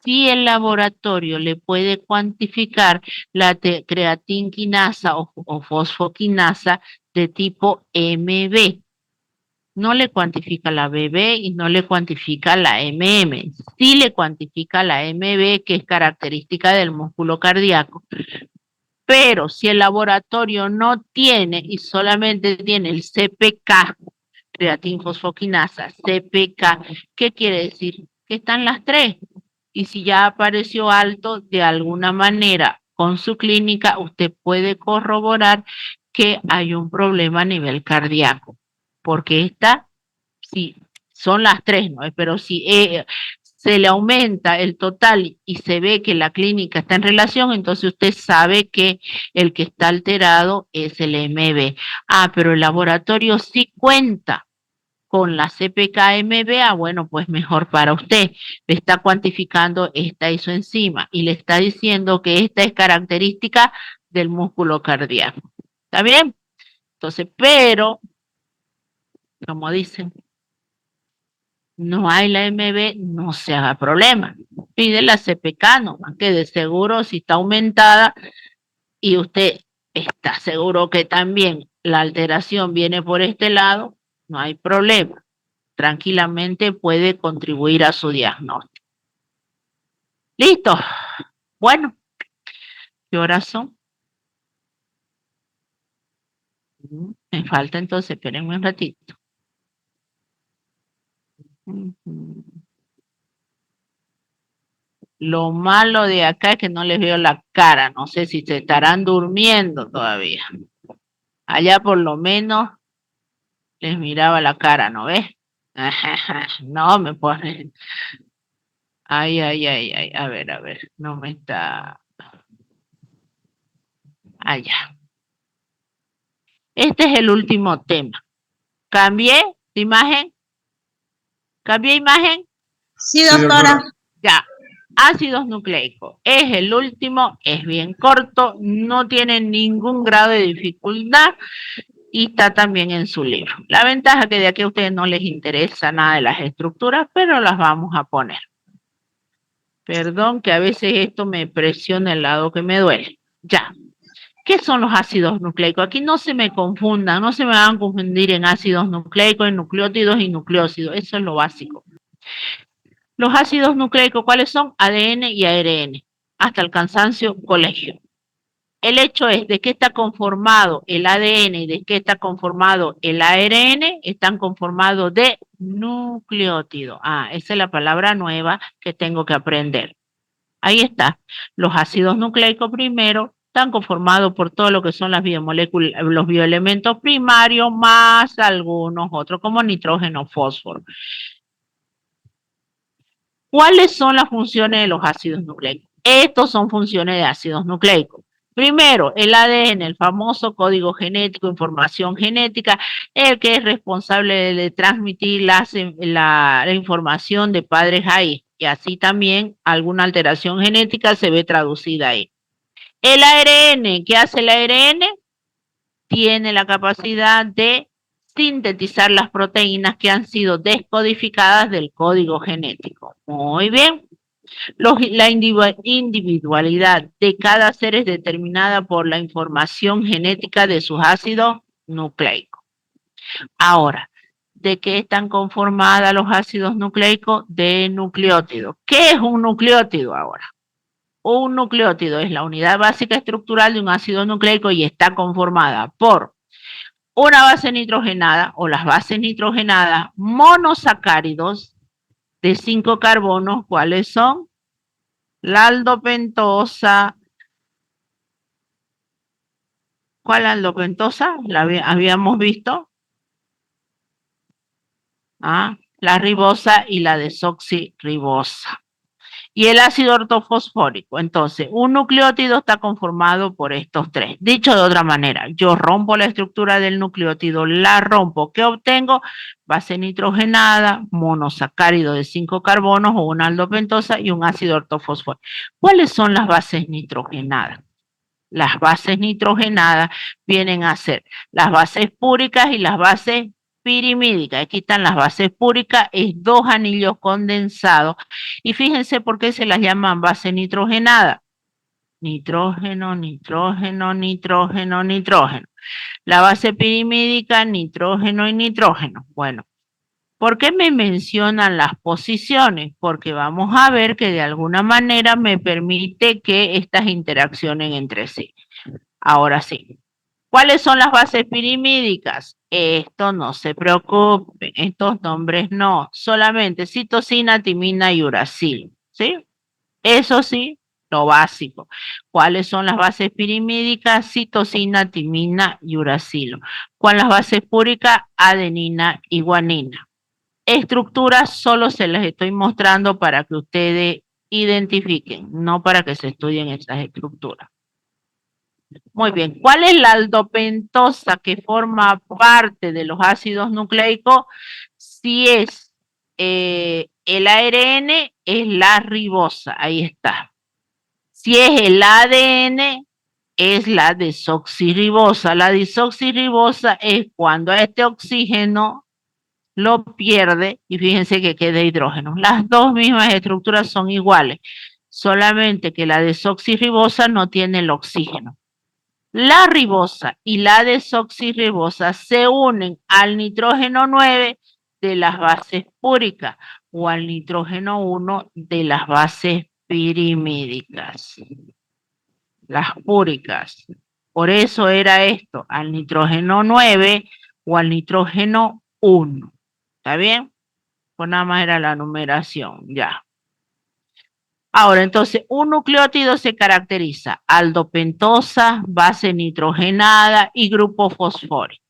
si el laboratorio le puede cuantificar la creatinquinasa o fosfoquinasa de tipo MB. No le cuantifica la BB y no le cuantifica la MM. Sí le cuantifica la MB, que es característica del músculo cardíaco. Pero si el laboratorio no tiene y solamente tiene el CPK, creatinfosfoquinasa, CPK, ¿qué quiere decir? Que están las tres. Y si ya apareció alto de alguna manera con su clínica, usted puede corroborar que hay un problema a nivel cardíaco. Porque esta, sí, son las tres, ¿no? Pero si se le aumenta el total y se ve que la clínica está en relación, entonces usted sabe que el que está alterado es el MB. Ah, pero el laboratorio sí cuenta con la CPK-MB, bueno, pues mejor para usted. Le está cuantificando esta isoenzima y le está diciendo que esta es característica del músculo cardíaco. ¿Está bien? Entonces, pero, como dicen, no hay la MB, no se haga problema. Pide la CPK, nomás que de seguro si está aumentada y usted está seguro que también la alteración viene por este lado, no hay problema. Tranquilamente puede contribuir a su diagnóstico. Listo. Bueno, ¿qué horas son? Me falta entonces, espérenme un ratito. Lo malo de acá es que no les veo la cara, no sé si se estarán durmiendo todavía. Allá por lo menos les miraba la cara, ¿no ves? No, me ponen. Ay, ay, ay, ay, a ver, no me está. Allá. Este es el último tema. ¿Cambié de imagen? ¿Cambié imagen? Sí, doctora. Ya. Ácidos nucleicos. Es el último, es bien corto, no tiene ningún grado de dificultad y está también en su libro. La ventaja es que de aquí a ustedes no les interesa nada de las estructuras, pero las vamos a poner. Perdón que a veces esto me presiona el lado que me duele. Ya. ¿Qué son los ácidos nucleicos? Aquí no se me confundan, no se me van a confundir en ácidos nucleicos, en nucleótidos y nucleósidos. Eso es lo básico. Los ácidos nucleicos, ¿cuáles son? ADN y ARN. Hasta el cansancio, colegio. El hecho es de qué está conformado el ADN y de qué está conformado el ARN, están conformados de nucleótidos. Ah, esa es la palabra nueva que tengo que aprender. Ahí está. Los ácidos nucleicos primero están conformados por todo lo que son las biomoléculas, los bioelementos primarios más algunos otros como nitrógeno, fósforo. ¿Cuáles son las funciones de los ácidos nucleicos? Estos son funciones de ácidos nucleicos. Primero, el ADN, el famoso código genético, información genética, el que es responsable de transmitir la información de padres a hijos. Y así también alguna alteración genética se ve traducida ahí. El ARN, ¿qué hace el ARN? Tiene la capacidad de sintetizar las proteínas que han sido descodificadas del código genético. Muy bien. La individualidad de cada ser es determinada por la información genética de sus ácidos nucleicos. Ahora, ¿de qué están conformados los ácidos nucleicos? De nucleótidos. ¿Qué es un nucleótido ahora? Un nucleótido es la unidad básica estructural de un ácido nucleico y está conformada por una base nitrogenada o las bases nitrogenadas monosacáridos de 5 carbonos. ¿Cuáles son? La aldopentosa. ¿Cuál aldopentosa? La habíamos visto. La ribosa y la desoxirribosa. Y el ácido ortofosfórico. Entonces, un nucleótido está conformado por estos tres. Dicho de otra manera, yo rompo la estructura del nucleótido, la rompo. ¿Qué obtengo? Base nitrogenada, monosacárido de 5 carbonos o una aldopentosa y un ácido ortofosfórico. ¿Cuáles son las bases nitrogenadas? Las bases nitrogenadas vienen a ser las bases púricas y las bases pirimídicas. Aquí están las bases púricas, es 2 anillos condensados. Y fíjense por qué se las llaman bases nitrogenadas. Nitrógeno, nitrógeno, nitrógeno, nitrógeno. La base pirimídica, nitrógeno y nitrógeno. Bueno, ¿por qué me mencionan las posiciones? Porque vamos a ver que de alguna manera me permite que estas interaccionen entre sí. Ahora sí. ¿Cuáles son las bases pirimídicas? Esto no se preocupen, estos nombres no, solamente citosina, timina y uracilo, ¿sí? Eso sí, lo básico. ¿Cuáles son las bases pirimídicas? Citosina, timina y uracilo. ¿Cuáles las bases púricas? Adenina y guanina. Estructuras solo se las estoy mostrando para que ustedes identifiquen, no para que se estudien estas estructuras. Muy bien, ¿cuál es la aldopentosa que forma parte de los ácidos nucleicos? Si es el ARN, es la ribosa, ahí está. Si es el ADN, es la desoxirribosa. La desoxirribosa es cuando a este oxígeno lo pierde y fíjense que queda hidrógeno. Las dos mismas estructuras son iguales, solamente que la desoxirribosa no tiene el oxígeno. La ribosa y la desoxirribosa se unen al nitrógeno 9 de las bases púricas o al nitrógeno 1 de las bases pirimídicas. Las púricas. Por eso era esto, al nitrógeno 9 o al nitrógeno 1. ¿Está bien? Pues nada más era la numeración, ya. Ahora, entonces, un nucleótido se caracteriza aldopentosa, base nitrogenada y grupo fosfórico.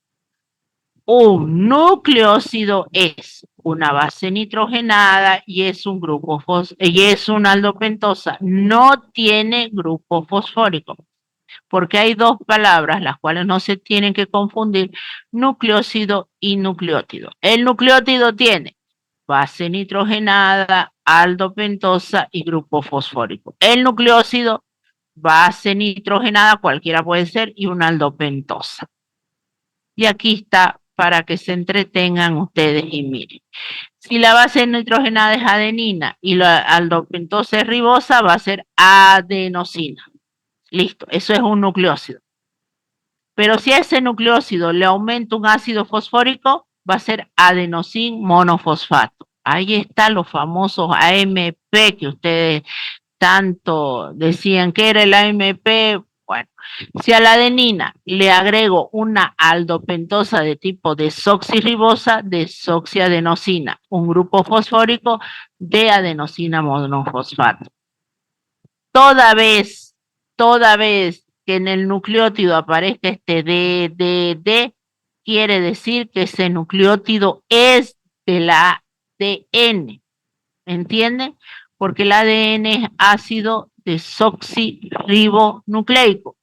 Un nucleócido es una base nitrogenada y es un grupo y es una aldopentosa. No tiene grupo fosfórico. porque hay dos palabras, las cuales no se tienen que confundir, nucleócido y nucleótido. El nucleótido tiene base nitrogenada, aldopentosa y grupo fosfórico. El nucleócido, base nitrogenada, cualquiera puede ser, y una aldopentosa. Y aquí está para que se entretengan ustedes y miren. Si la base nitrogenada es adenina y la aldopentosa es ribosa, va a ser adenosina. Listo, eso es un nucleócido. Pero si a ese nucleócido le aumenta un ácido fosfórico, va a ser adenosin monofosfato. Ahí están los famosos AMP que ustedes tanto decían que era el AMP. Bueno, si a la adenina le agrego una aldopentosa de tipo desoxirribosa, desoxiadenosina, un grupo fosfórico de adenosina monofosfato. Toda vez que en el nucleótido aparezca este D, quiere decir que ese nucleótido es del ADN. ¿Entienden? Porque el ADN es ácido desoxirribonucleico.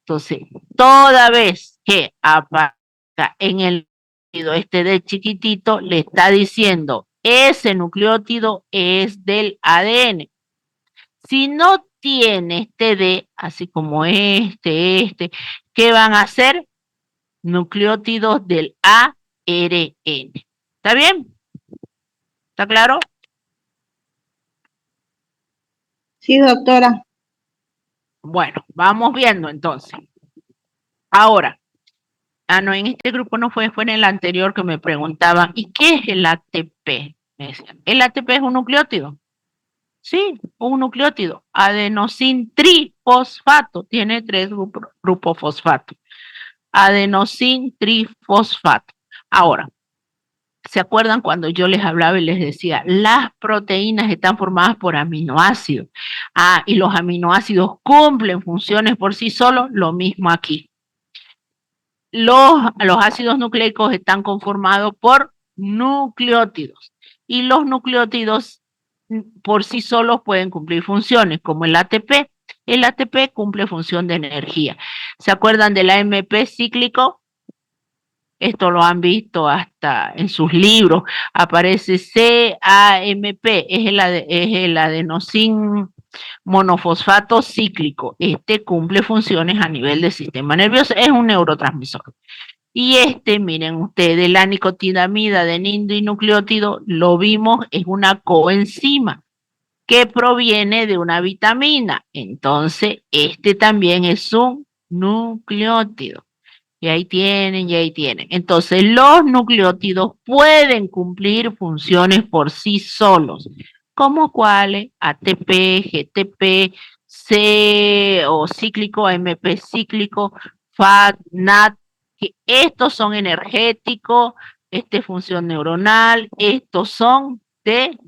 Entonces, toda vez que aparezca en el nucleótido este D chiquitito, le está diciendo, ese nucleótido es del ADN. Si no tiene este D, así como este, ¿qué van a hacer? Nucleótidos del ARN. ¿Está bien? ¿Está claro? Sí, doctora. Bueno, vamos viendo entonces. Ahora, no, en este grupo no fue en el anterior que me preguntaban, ¿y qué es el ATP? Me decían, el ATP es un nucleótido. Sí, un nucleótido. Adenosin trifosfato. Tiene 3 grupos fosfato. Adenosin trifosfato. Ahora, ¿se acuerdan cuando yo les hablaba y les decía, las proteínas están formadas por aminoácidos? Y los aminoácidos cumplen funciones por sí solos, lo mismo aquí. Los ácidos nucleicos están conformados por nucleótidos y los nucleótidos por sí solos pueden cumplir funciones, como el ATP. El ATP cumple función de energía. ¿Se acuerdan del AMP cíclico? Esto lo han visto hasta en sus libros. Aparece CAMP, es el adenosin monofosfato cíclico. Este cumple funciones a nivel del sistema nervioso, es un neurotransmisor. Y miren ustedes, la nicotinamida de nicotinamida, lo vimos, es una coenzima que proviene de una vitamina. Entonces, también es un nucleótido. Y ahí tienen, y ahí tienen. Entonces, los nucleótidos pueden cumplir funciones por sí solos, como cuáles, ATP, GTP, C o cíclico, AMP cíclico, FAT, NAT, que estos son energéticos, función neuronal, estos son ¿de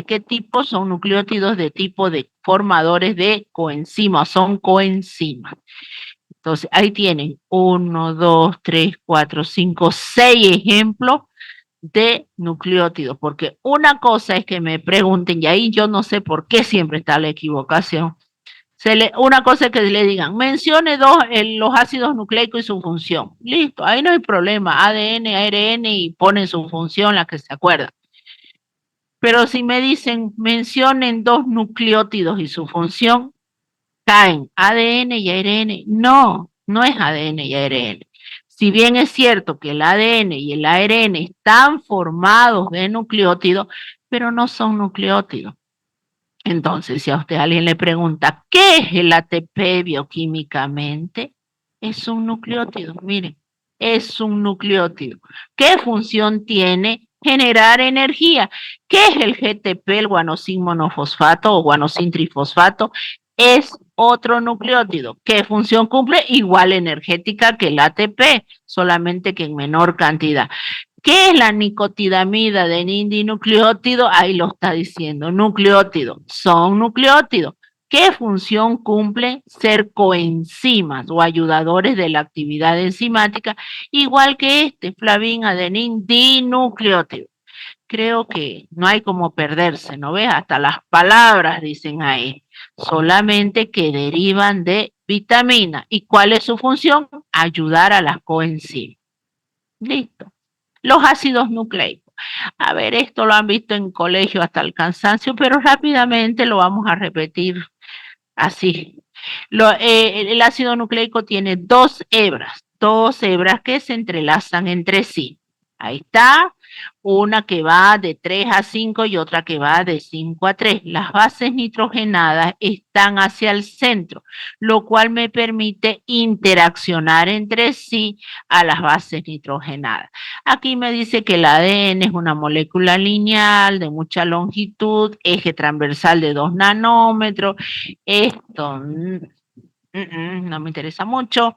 qué tipo? Son nucleótidos de tipo de formadores de coenzimas, son coenzimas. Entonces, ahí tienen 1, 2, 3, 4, 5, 6 ejemplos de nucleótidos, porque una cosa es que me pregunten, y ahí yo no sé por qué siempre está la equivocación. Una cosa es que le digan, mencione los ácidos nucleicos y su función. Listo, ahí no hay problema, ADN, ARN y ponen su función, la que se acuerdan. Pero si me dicen, mencionen 2 nucleótidos y su función, caen ADN y ARN. No, no es ADN y ARN. Si bien es cierto que el ADN y el ARN están formados de nucleótidos, pero no son nucleótidos. Entonces, si a usted alguien le pregunta, ¿qué es el ATP bioquímicamente? Es un nucleótido, miren, es un nucleótido. ¿Qué función tiene? Generar energía. ¿Qué es el GTP, el guanosin monofosfato o guanosin trifosfato? Es otro nucleótido. ¿Qué función cumple? Igual energética que el ATP, solamente que en menor cantidad. ¿Qué es la nicotinamida de nicotinamida? Ahí lo está diciendo, nucleótido. Son nucleótidos. ¿Qué función cumplen? Ser coenzimas o ayudadores de la actividad enzimática, igual que flavin, adenin, dinucleótido. Creo que no hay como perderse, ¿no ves? Hasta las palabras dicen ahí, solamente que derivan de vitamina. ¿Y cuál es su función? Ayudar a las coenzimas. Listo. Los ácidos nucleicos. A ver, esto lo han visto en colegio hasta el cansancio, pero rápidamente lo vamos a repetir así. El ácido nucleico tiene dos hebras que se entrelazan entre sí. Ahí está, una que va de 3 a 5 y otra que va de 5 a 3. Las bases nitrogenadas están hacia el centro, lo cual me permite interaccionar entre sí a las bases nitrogenadas. Aquí me dice que el ADN es una molécula lineal de mucha longitud, eje transversal de 2 nanómetros. Esto no me interesa mucho.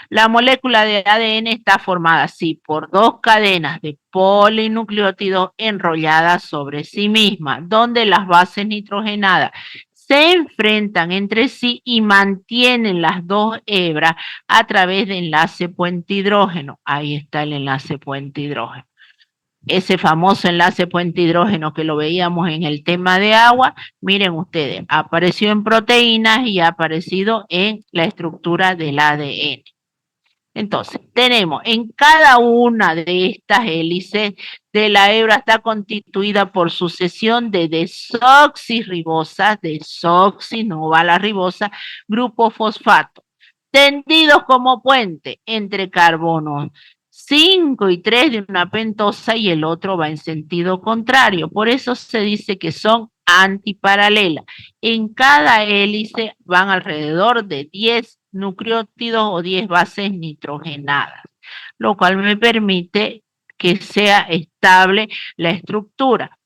La molécula de ADN está formada así por dos cadenas de polinucleótidos enrolladas sobre sí mismas, donde las bases nitrogenadas se enfrentan entre sí y mantienen las dos hebras a través de enlace puente hidrógeno. Ahí está el enlace puente hidrógeno. Ese famoso enlace puente hidrógeno que lo veíamos en el tema de agua, miren ustedes, apareció en proteínas y ha aparecido en la estructura del ADN. Entonces, tenemos en cada una de estas hélices de la hebra está constituida por sucesión de desoxirribosas, desoxi, no va la ribosa, grupo fosfato, tendidos como puente entre carbonos 5 y 3 de una pentosa y el otro va en sentido contrario. Por eso se dice que son antiparalelas. En cada hélice van alrededor de 10 nucleótidos o 10 bases nitrogenadas, lo cual me permite que sea estable la estructura.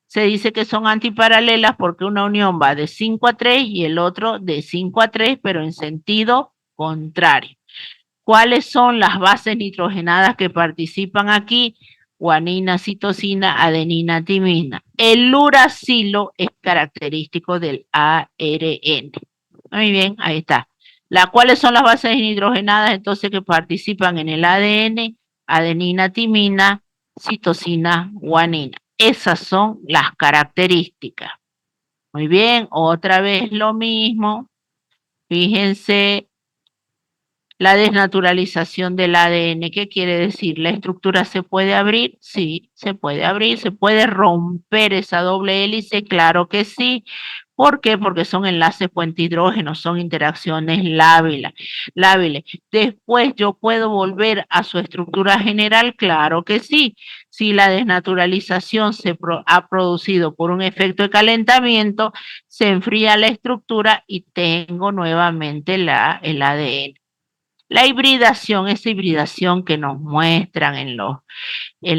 Se dice que son antiparalelas porque una unión va de 5 a 3 y el otro de 5 a 3, pero en sentido contrario. ¿Cuáles son las bases nitrogenadas que participan aquí? Guanina, citosina, adenina, timina. El uracilo es característico del ARN. Muy bien, ahí está. ¿Cuáles son las bases nitrogenadas entonces que participan en el ADN? Adenina, timina, citosina, guanina. Esas son las características. Muy bien, otra vez lo mismo. Fíjense, la desnaturalización del ADN, ¿qué quiere decir? ¿La estructura se puede abrir? Sí, se puede abrir, se puede romper esa doble hélice, claro que sí. ¿Por qué? Porque son enlaces puente hidrógeno, son interacciones lábiles. Después yo puedo volver a su estructura general, claro que sí. Si la desnaturalización ha producido por un efecto de calentamiento, se enfría la estructura y tengo nuevamente el ADN. La hibridación, esa hibridación que nos muestran en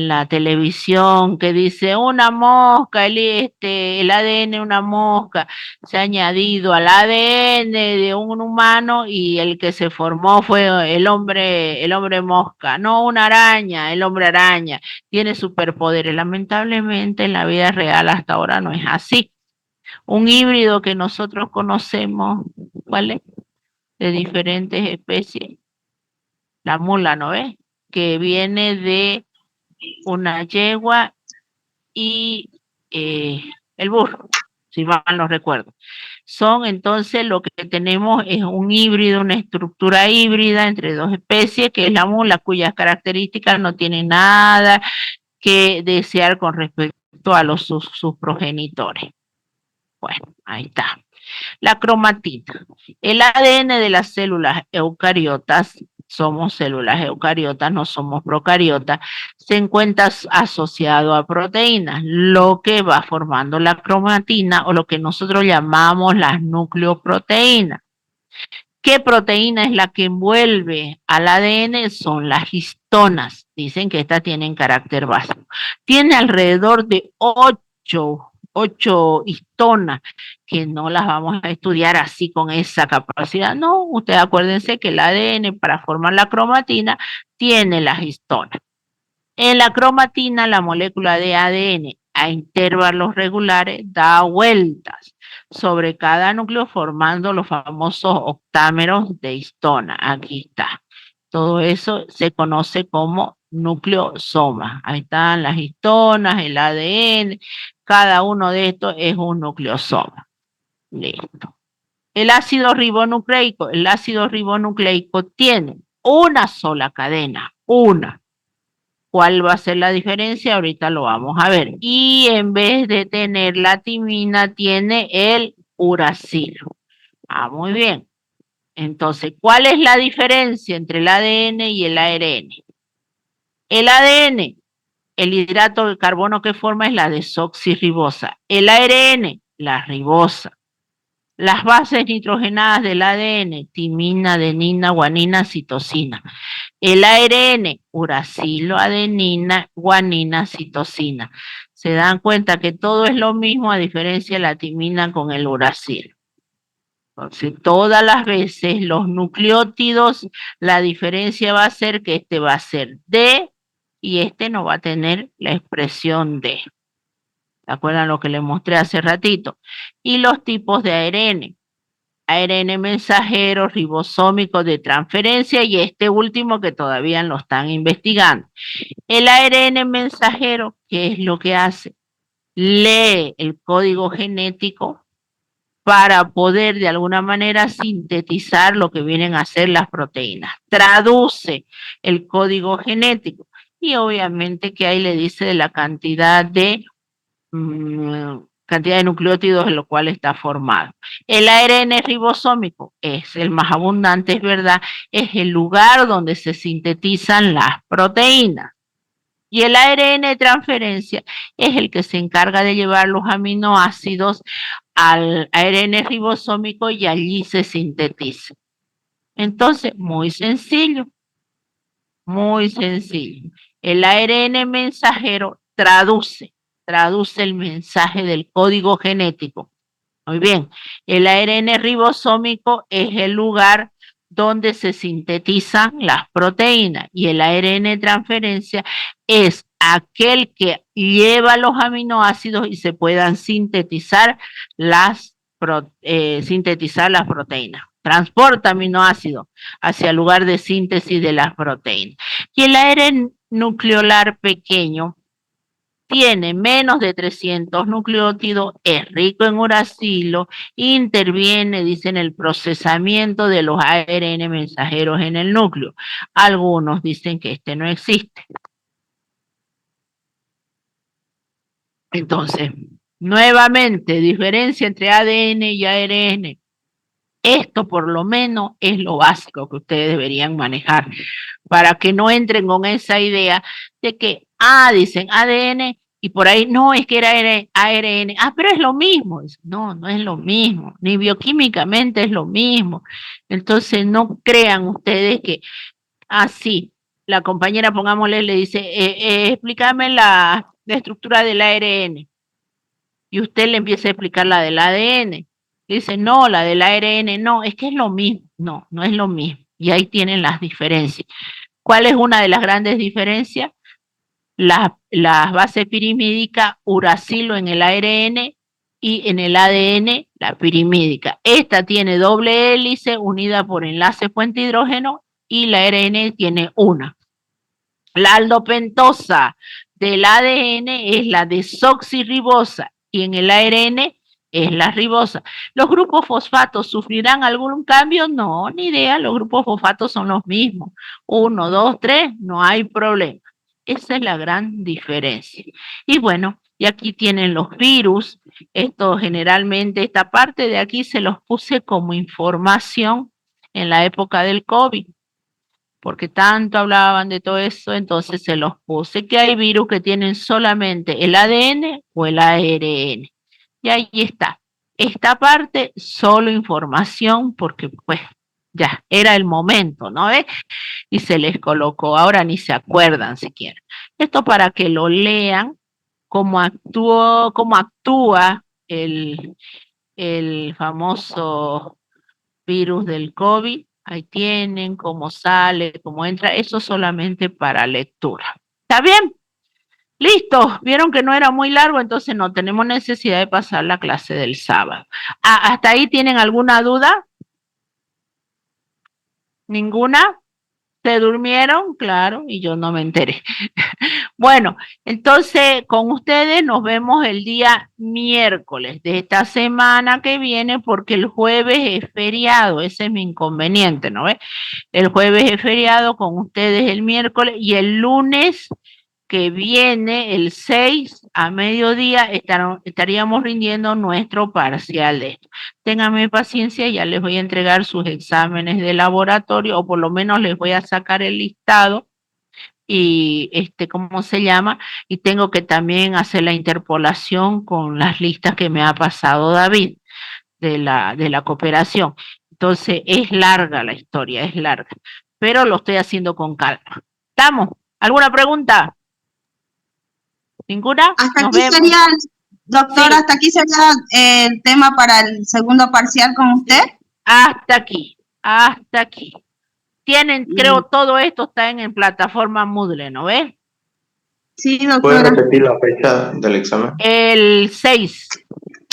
la televisión, que dice una mosca, el ADN una mosca, se ha añadido al ADN de un humano y el que se formó fue el hombre mosca, no una araña, el hombre araña, tiene superpoderes. Lamentablemente en la vida real hasta ahora no es así. Un híbrido que nosotros conocemos, ¿vale? De diferentes especies. La mula, ¿no ves? Que viene de una yegua y el burro, si mal no recuerdo. Son entonces lo que tenemos es un híbrido, una estructura híbrida entre dos especies, que es la mula, cuyas características no tienen nada que desear con respecto a sus progenitores. Bueno, ahí está. La cromatina. El ADN de las células eucariotas, somos células eucariotas, no somos procariotas, se encuentra asociado a proteínas, lo que va formando la cromatina o lo que nosotros llamamos las nucleoproteínas. ¿Qué proteína es la que envuelve al ADN? Son las histonas. Dicen que estas tienen carácter básico. Tiene alrededor de 8 histonas, que no las vamos a estudiar así con esa capacidad. No, ustedes acuérdense que el ADN para formar la cromatina tiene las histonas. En la cromatina, la molécula de ADN a intervalos regulares da vueltas sobre cada núcleo formando los famosos octámeros de histona. Aquí está. Todo eso se conoce como nucleosoma. Ahí están las histonas, el ADN. Cada uno de estos es un nucleosoma. Listo. El ácido ribonucleico tiene una sola cadena, una. ¿Cuál va a ser la diferencia? Ahorita lo vamos a ver. Y en vez de tener la timina, tiene el uracilo. Ah, muy bien. Entonces, ¿cuál es la diferencia entre el ADN y el ARN? El ADN, el hidrato de carbono que forma es la desoxirribosa. El ARN, la ribosa. Las bases nitrogenadas del ADN, timina, adenina, guanina, citosina. El ARN, uracilo, adenina, guanina, citosina. Se dan cuenta que todo es lo mismo a diferencia de la timina con el uracilo. Entonces, todas las veces los nucleótidos, la diferencia va a ser que este va a ser D y este no va a tener la expresión D. ¿Se acuerdan lo que les mostré hace ratito? Y los tipos de ARN. ARN mensajero, ribosómico de transferencia y este último que todavía lo están investigando. El ARN mensajero, ¿qué es lo que hace? Lee el código genético para poder de alguna manera sintetizar lo que vienen a ser las proteínas. Traduce el código genético y obviamente que ahí le dice de la cantidad de nucleótidos en lo cual está formado. El ARN ribosómico es el más abundante, es verdad, es el lugar donde se sintetizan las proteínas. Y el ARN de transferencia es el que se encarga de llevar los aminoácidos al ARN ribosómico y allí se sintetiza. Entonces, muy sencillo, muy sencillo. El ARN mensajero traduce el mensaje del código genético. Muy bien, el ARN ribosómico es el lugar donde se sintetizan las proteínas y el ARN de transferencia es aquel que lleva los aminoácidos y se puedan sintetizar las proteínas. Transporta aminoácidos hacia el lugar de síntesis de las proteínas. Y el ARN nucleolar pequeño tiene menos de 300 nucleótidos, es rico en uracilo, interviene, dicen, el procesamiento de los ARN mensajeros en el núcleo. Algunos dicen que este no existe. Entonces, nuevamente, diferencia entre ADN y ARN. Esto por lo menos es lo básico que ustedes deberían manejar para que no entren con esa idea de que, dicen ADN y por ahí, no, es que era ARN, pero es lo mismo. No, no es lo mismo, ni bioquímicamente es lo mismo. Entonces no crean ustedes que, sí, la compañera, pongámosle, le dice, explícame la estructura del ARN. Y usted le empieza a explicar la del ADN. Dice, no, la del ARN, no, es que es lo mismo. No, no es lo mismo. Y ahí tienen las diferencias. ¿Cuál es una de las grandes diferencias? La base pirimídica, uracilo en el ARN y en el ADN, la pirimídica. Esta tiene doble hélice unida por enlace puente hidrógeno y la ARN tiene una. La aldopentosa del ADN es la desoxirribosa y en el ARN es la ribosa. ¿Los grupos fosfatos sufrirán algún cambio? No, ni idea, los grupos fosfatos son los mismos. 1, 2, 3, no hay problema. Esa es la gran diferencia. Y bueno, y aquí tienen los virus. Esto generalmente, esta parte de aquí se los puse como información en la época del COVID, porque tanto hablaban de todo eso, entonces se los puse, que hay virus que tienen solamente el ADN o el ARN. Y ahí está. Esta parte, solo información, porque pues ya era el momento, ¿no? Y se les colocó, ahora ni se acuerdan siquiera. Esto para que lo lean, cómo actúa el famoso virus del COVID. Ahí tienen cómo sale, cómo entra, eso solamente para lectura. ¿Está bien? Listo, vieron que no era muy largo, entonces no tenemos necesidad de pasar la clase del sábado. ¿Hasta ahí tienen alguna duda? ¿Ninguna? ¿Se durmieron? Claro, y yo no me enteré. Bueno, entonces con ustedes nos vemos el día miércoles de esta semana que viene porque el jueves es feriado, ese es mi inconveniente, ¿no ves? El jueves es feriado, con ustedes el miércoles y el lunes que viene, el 6 a mediodía, estaríamos rindiendo nuestro parcial de esto. Ténganme paciencia, ya les voy a entregar sus exámenes de laboratorio o por lo menos les voy a sacar el listado y ¿cómo se llama? Y tengo que también hacer la interpolación con las listas que me ha pasado David de la cooperación. Entonces, es larga la historia, es larga, pero lo estoy haciendo con calma. ¿Estamos? ¿Alguna pregunta? ¿Ninguna? Hasta Nos aquí vemos. sería, doctora, Sí. hasta aquí sería el tema para el segundo parcial con usted. Hasta aquí, hasta aquí. Tienen, creo, todo esto está en plataforma Moodle, ¿no ves? Sí, ¿Puede doctora. repetir la fecha del examen? El 6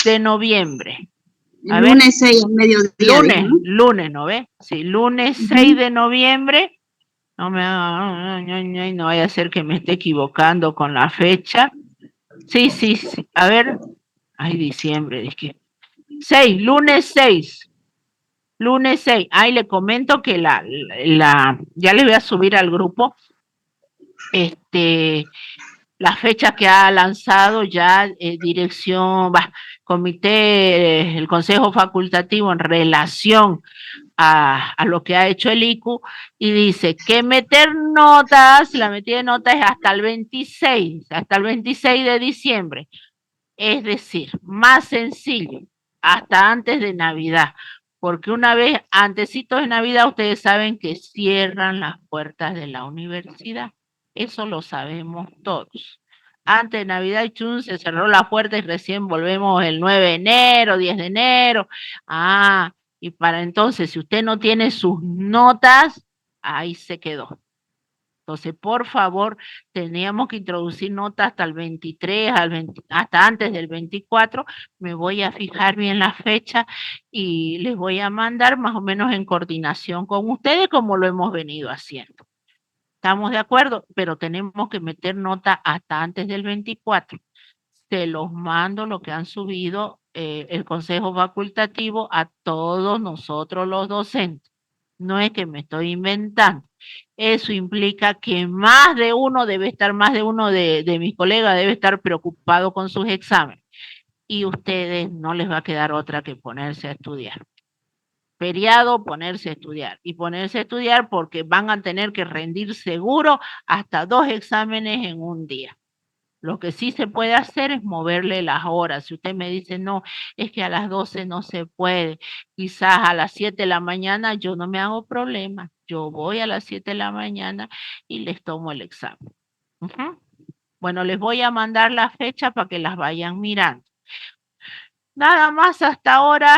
de noviembre. A El ver. lunes 6 al mediodía, dijo, ¿no? Lunes, ¿no ves? Sí, lunes 6 de noviembre. No vaya a ser que me esté equivocando con la fecha. Sí. A ver. Ay, diciembre, es que. 6, lunes 6. Lunes 6. Ahí le comento que ya le voy a subir al grupo las fechas que ha lanzado ya comité, el Consejo Facultativo en relación a lo que ha hecho el ICU y dice que meter notas, la metida de notas es hasta el 26 de diciembre. Es decir, más sencillo, hasta antes de Navidad, porque una vez antesito de Navidad ustedes saben que cierran las puertas de la universidad. Eso lo sabemos todos. Antes de Navidad, chun, se cerró la puerta y recién volvemos el 9 de enero, 10 de enero. Y para entonces, si usted no tiene sus notas, ahí se quedó. Entonces, por favor, teníamos que introducir notas hasta el 23, hasta antes del 24. Me voy a fijar bien la fecha y les voy a mandar más o menos en coordinación con ustedes como lo hemos venido haciendo. ¿Estamos de acuerdo? Pero tenemos que meter nota hasta antes del 24. Se los mando lo que han subido el Consejo Facultativo a todos nosotros los docentes. No es que me estoy inventando. Eso implica que más de uno de mis colegas debe estar preocupado con sus exámenes. Y ustedes no les va a quedar otra que ponerse a estudiar. Feriado, ponerse a estudiar. Y ponerse a estudiar porque van a tener que rendir seguro hasta 2 exámenes en un día. Lo que sí se puede hacer es moverle las horas. Si usted me dice, no, es que a las 12 no se puede, quizás a las 7 de la mañana, yo no me hago problema. Yo voy a las 7 de la mañana y les tomo el examen. Bueno, les voy a mandar la fecha para que las vayan mirando. Nada más hasta ahora,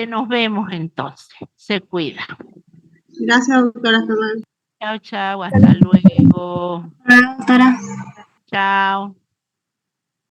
nos vemos entonces. Se cuida. Gracias, doctora. Hasta luego. Chao, hasta luego. Doctora. Chao.